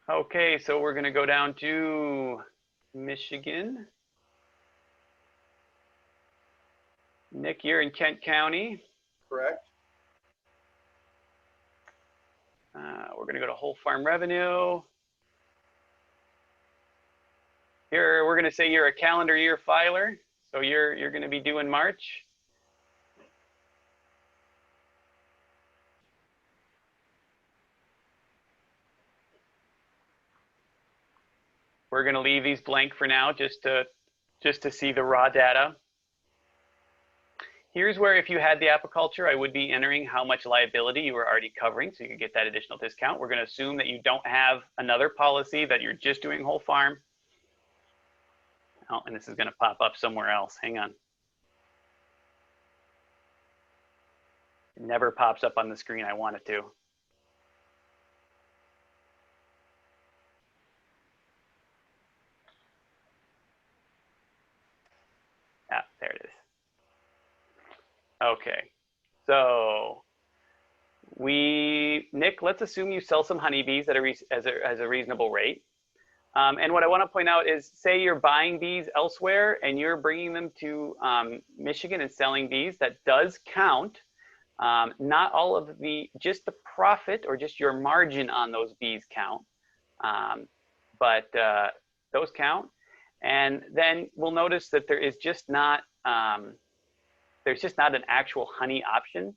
Okay, so we're going to go down to Michigan. Nick, you're in Kent County. Correct. We're going to go to whole farm revenue. We're going to say you're a calendar year filer, so you're going to be due in March. We're going to leave these blank for now, just to see the raw data. Here's where if you had the apiculture, I would be entering how much liability you were already covering, so you could get that additional discount. We're going to assume that you don't have another policy, that you're just doing whole farm. Oh, and this is going to pop up somewhere else. Hang on. It never pops up on the screen I want it to. Ah, there it is. Okay, so Nick, let's assume you sell some honeybees at a reasonable rate. And what I want to point out is, say you're buying bees elsewhere and you're bringing them to Michigan and selling bees, that does count. Not all of just the profit or just your margin on those bees count, but those count. And then we'll notice that there is just not, there's just not an actual honey option.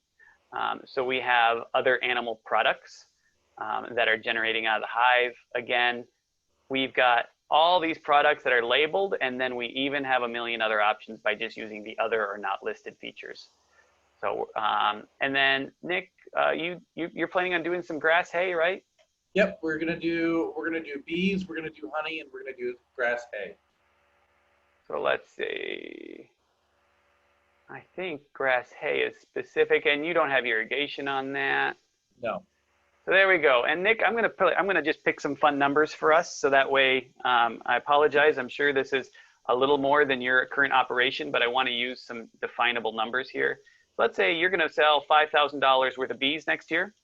So we have other animal products that are generating out of the hive. Again, we've got all these products that are labeled, and then we even have a million other options by just using the other or not listed features. So, and then Nick, you're planning on doing some grass hay, right? Yep, we're gonna do bees, we're gonna do honey, and we're gonna do grass hay. So let's see. I think grass hay is specific, and you don't have irrigation on that. No. So there we go. And Nick, I'm gonna just pick some fun numbers for us, so that way, I apologize. I'm sure this is a little more than your current operation, but I want to use some definable numbers here. Let's say you're gonna sell $5,000 worth of bees next year.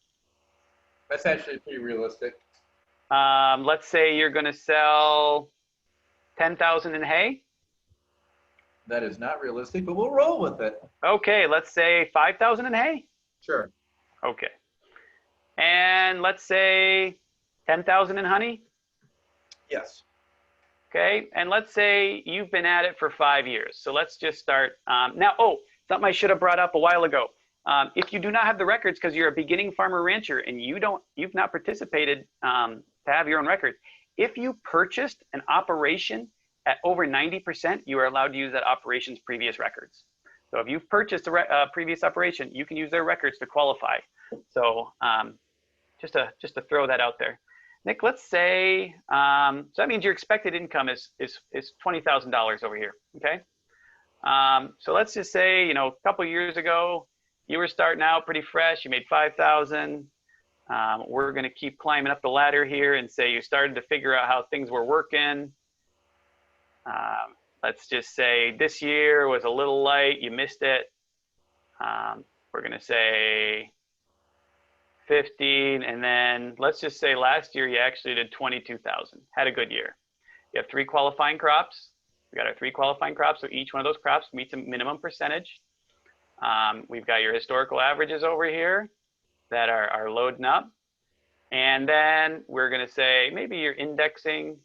That's actually pretty realistic. Let's say you're gonna sell 10,000 in hay. That is not realistic, but we'll roll with it. Okay, let's say 5,000 in hay. Sure. Okay. And let's say 10,000 in honey. Yes. Okay, and let's say you've been at it for 5 years. So let's just start now. Oh, something I should have brought up a while ago. If you do not have the records because you're a beginning farmer rancher and you've not participated to have your own records, if you purchased an operation at over 90%, you are allowed to use that operation's previous records. So if you've purchased a previous operation, you can use their records to qualify. So just to throw that out there. Nick, let's say, so that means your expected income is $20,000 over here, okay? So let's just say, a couple of years ago, you were starting out pretty fresh, you made 5,000. We're gonna keep climbing up the ladder here and say you started to figure out how things were working. Let's just say this year was a little light, you missed it. We're gonna say 15, and then let's just say last year you actually did 22,000, had a good year. You have 3 qualifying crops. We got our 3 qualifying crops, so each one of those crops meets a minimum percentage. We've got your historical averages over here that are loading up. And then we're gonna say maybe you're indexing,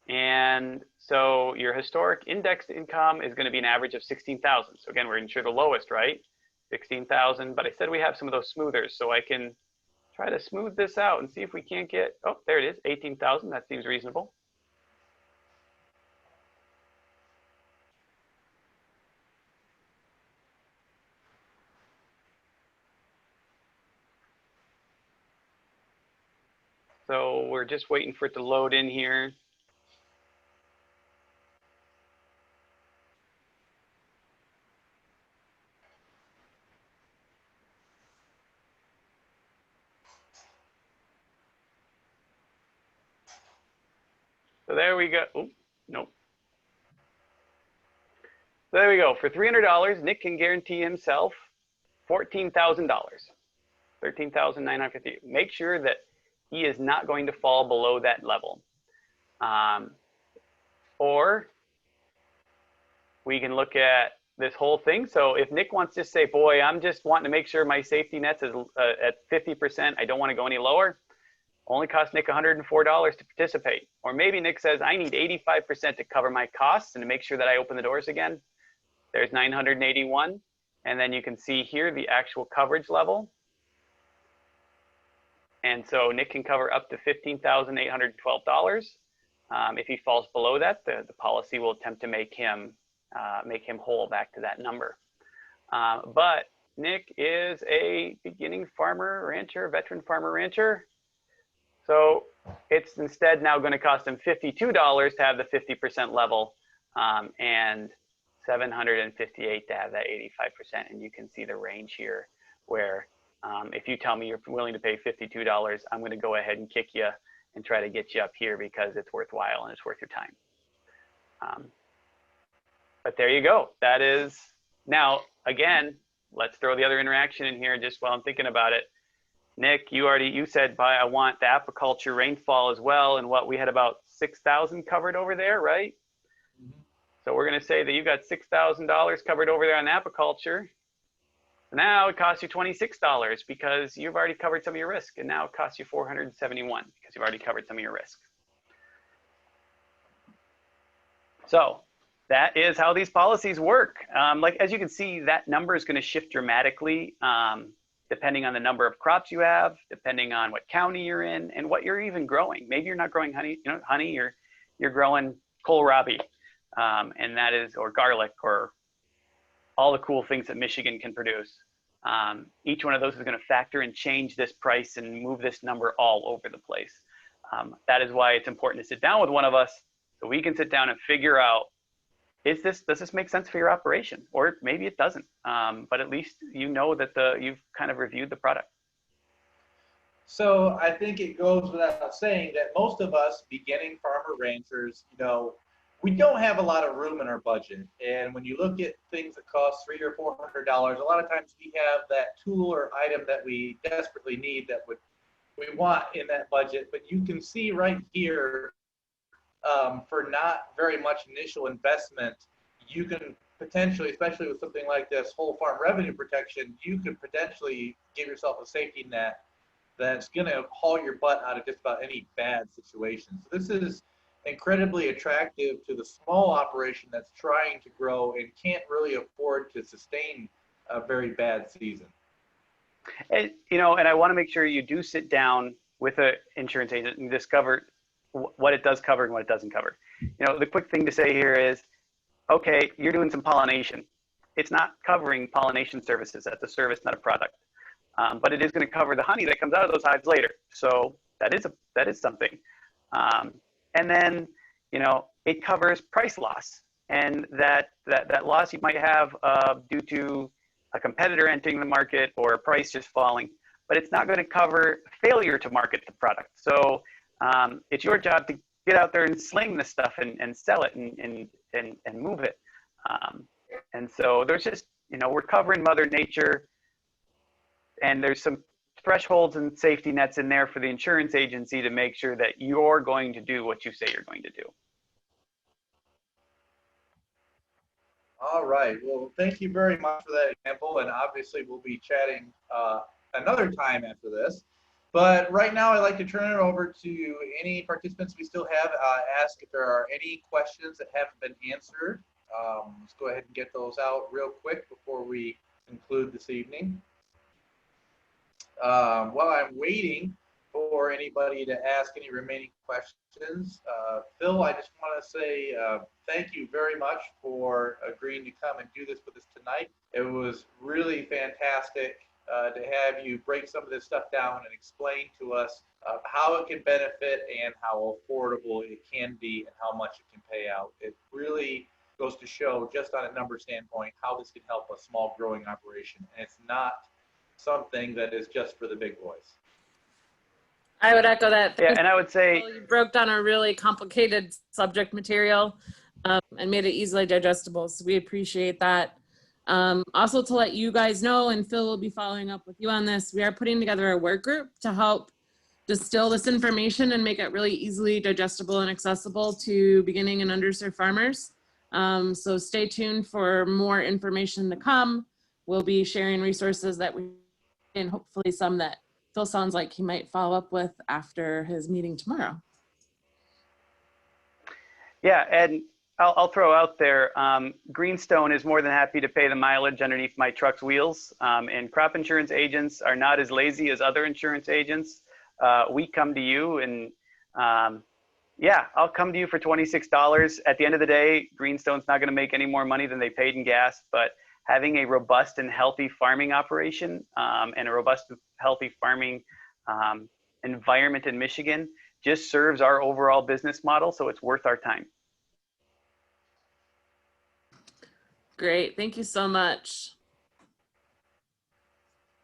and so your historic indexed income is gonna be an average of 16,000. So again, we're gonna ensure the lowest, right? 16,000, but I said we have some of those smoothers, so I can try to smooth this out and see if we can't get, oh, there it is, 18,000, that seems reasonable. So we're just waiting for it to load in here. So there we go. Oh, nope. So there we go. For $300, Nick can guarantee himself $14,000, $13,950. Make sure that he is not going to fall below that level. Or we can look at this whole thing. So if Nick wants to say, boy, I'm just wanting to make sure my safety nets is at 50%, I don't want to go any lower, only cost Nick $104 to participate. Or maybe Nick says, I need 85% to cover my costs and to make sure that I open the doors again. There's 981. And then you can see here the actual coverage level. And so Nick can cover up to $15,812. If he falls below that, the policy will attempt to make him whole back to that number. But Nick is a beginning farmer rancher, veteran farmer rancher. So it's instead now going to cost him $52 to have the 50% level, and $758 to have that 85%. And you can see the range here where if you tell me you're willing to pay $52, I'm going to go ahead and kick you and try to get you up here because it's worthwhile and it's worth your time. But there you go. That is, now, again, let's throw the other interaction in here just while I'm thinking about it. Nick, you said, I want the apiculture rainfall as well. And what, we had about 6,000 covered over there, right? Mm-hmm. So we're going to say that you got $6,000 covered over there on apiculture. Now it costs you $26 because you've already covered some of your risk, and now it costs you $471 because you've already covered some of your risk. So that is how these policies work. Like, as you can see, that number is going to shift dramatically depending on the number of crops you have, depending on what county you're in, and what you're even growing. Maybe you're not growing honey, you're growing kohlrabi, and that is, or garlic, or all the cool things that Michigan can produce. Each one of those is going to factor and change this price and move this number all over the place. That is why it's important to sit down with one of us so we can sit down and figure out, does this make sense for your operation? Or maybe it doesn't, but at least you know that you've kind of reviewed the product. So I think it goes without saying that most of us beginning farmer ranchers, we don't have a lot of room in our budget. And when you look at things that cost $300 or $400, a lot of times we have that tool or item that we desperately need that we want in that budget. But you can see right here, for not very much initial investment, you can potentially, especially with something like this whole farm revenue protection, you could potentially give yourself a safety net that's going to haul your butt out of just about any bad situation. So this is incredibly attractive to the small operation that's trying to grow and can't really afford to sustain a very bad season. And, you know, and I want to make sure you do sit down with an insurance agent and discover what it does cover and what it doesn't cover. You know, the quick thing to say here is, okay, you're doing some pollination. It's not covering pollination services. That's a service, not a product. But it is going to cover the honey that comes out of those hives later. So that is something. And then, you know, it covers price loss, and that loss you might have due to a competitor entering the market or a price just falling. But it's not going to cover failure to market the product. So it's your job to get out there and sling this stuff and sell it and move it. And so there's just, you know, we're covering Mother Nature, and there's some thresholds and safety nets in there for the insurance agency to make sure that you're going to do what you say you're going to do. All right. Well, thank you very much for that example. And obviously we'll be chatting another time after this. But right now I'd like to turn it over to any participants we still have, ask if there are any questions that haven't been answered. Let's go ahead and get those out real quick before we conclude this evening. While I'm waiting for anybody to ask any remaining questions, Phil, I just want to say thank you very much for agreeing to come and do this with us tonight. It was really fantastic to have you break some of this stuff down and explain to us how it can benefit and how affordable it can be and how much it can pay out. It really goes to show, just on a number standpoint, how this can help a small growing operation. And it's not something that is just for the big boys. I would echo that. Yeah, and I would say you broke down a really complicated subject material and made it easily digestible. So we appreciate that. Also, to let you guys know, and Phil will be following up with you on this, we are putting together a work group to help distill this information and make it really easily digestible and accessible to beginning and underserved farmers. So stay tuned for more information to come. We'll be sharing resources that we, and hopefully some that Phil sounds like he might follow up with after his meeting tomorrow. Yeah, and I'll throw out there, Greenstone is more than happy to pay the mileage underneath my truck's wheels. And crop insurance agents are not as lazy as other insurance agents. We come to you and yeah, I'll come to you for $26. At the end of the day, Greenstone's not gonna make any more money than they paid in gas, but having a robust and healthy farming operation and a robust, healthy farming environment in Michigan just serves our overall business model, so it's worth our time. Great, thank you so much.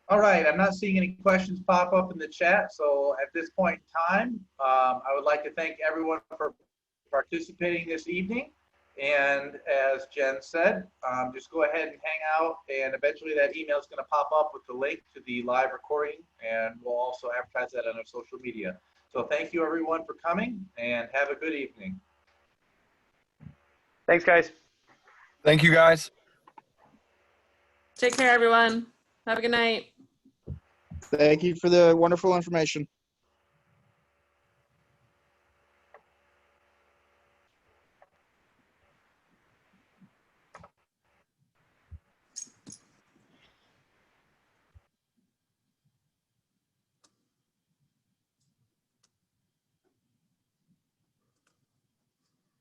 All right, I'm not seeing any questions pop up in the chat. So at this point in time, I would like to thank everyone for participating this evening. And as Jen said, just go ahead and hang out, and eventually that email is going to pop up with the link to the live recording, and we'll also advertise that on our social media. So thank you everyone for coming, and have a good evening. Thanks, guys. Thank you, guys. Take care, everyone. Have a good night. Thank you for the wonderful information.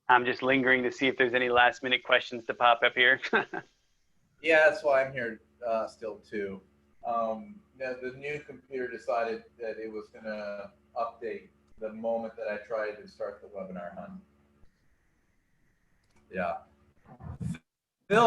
I'm just lingering to see if there's any last minute questions to pop up here. Yeah, that's why I'm here still too. The new computer decided that it was going to update the moment that I tried to start the webinar, huh? Yeah. Phil.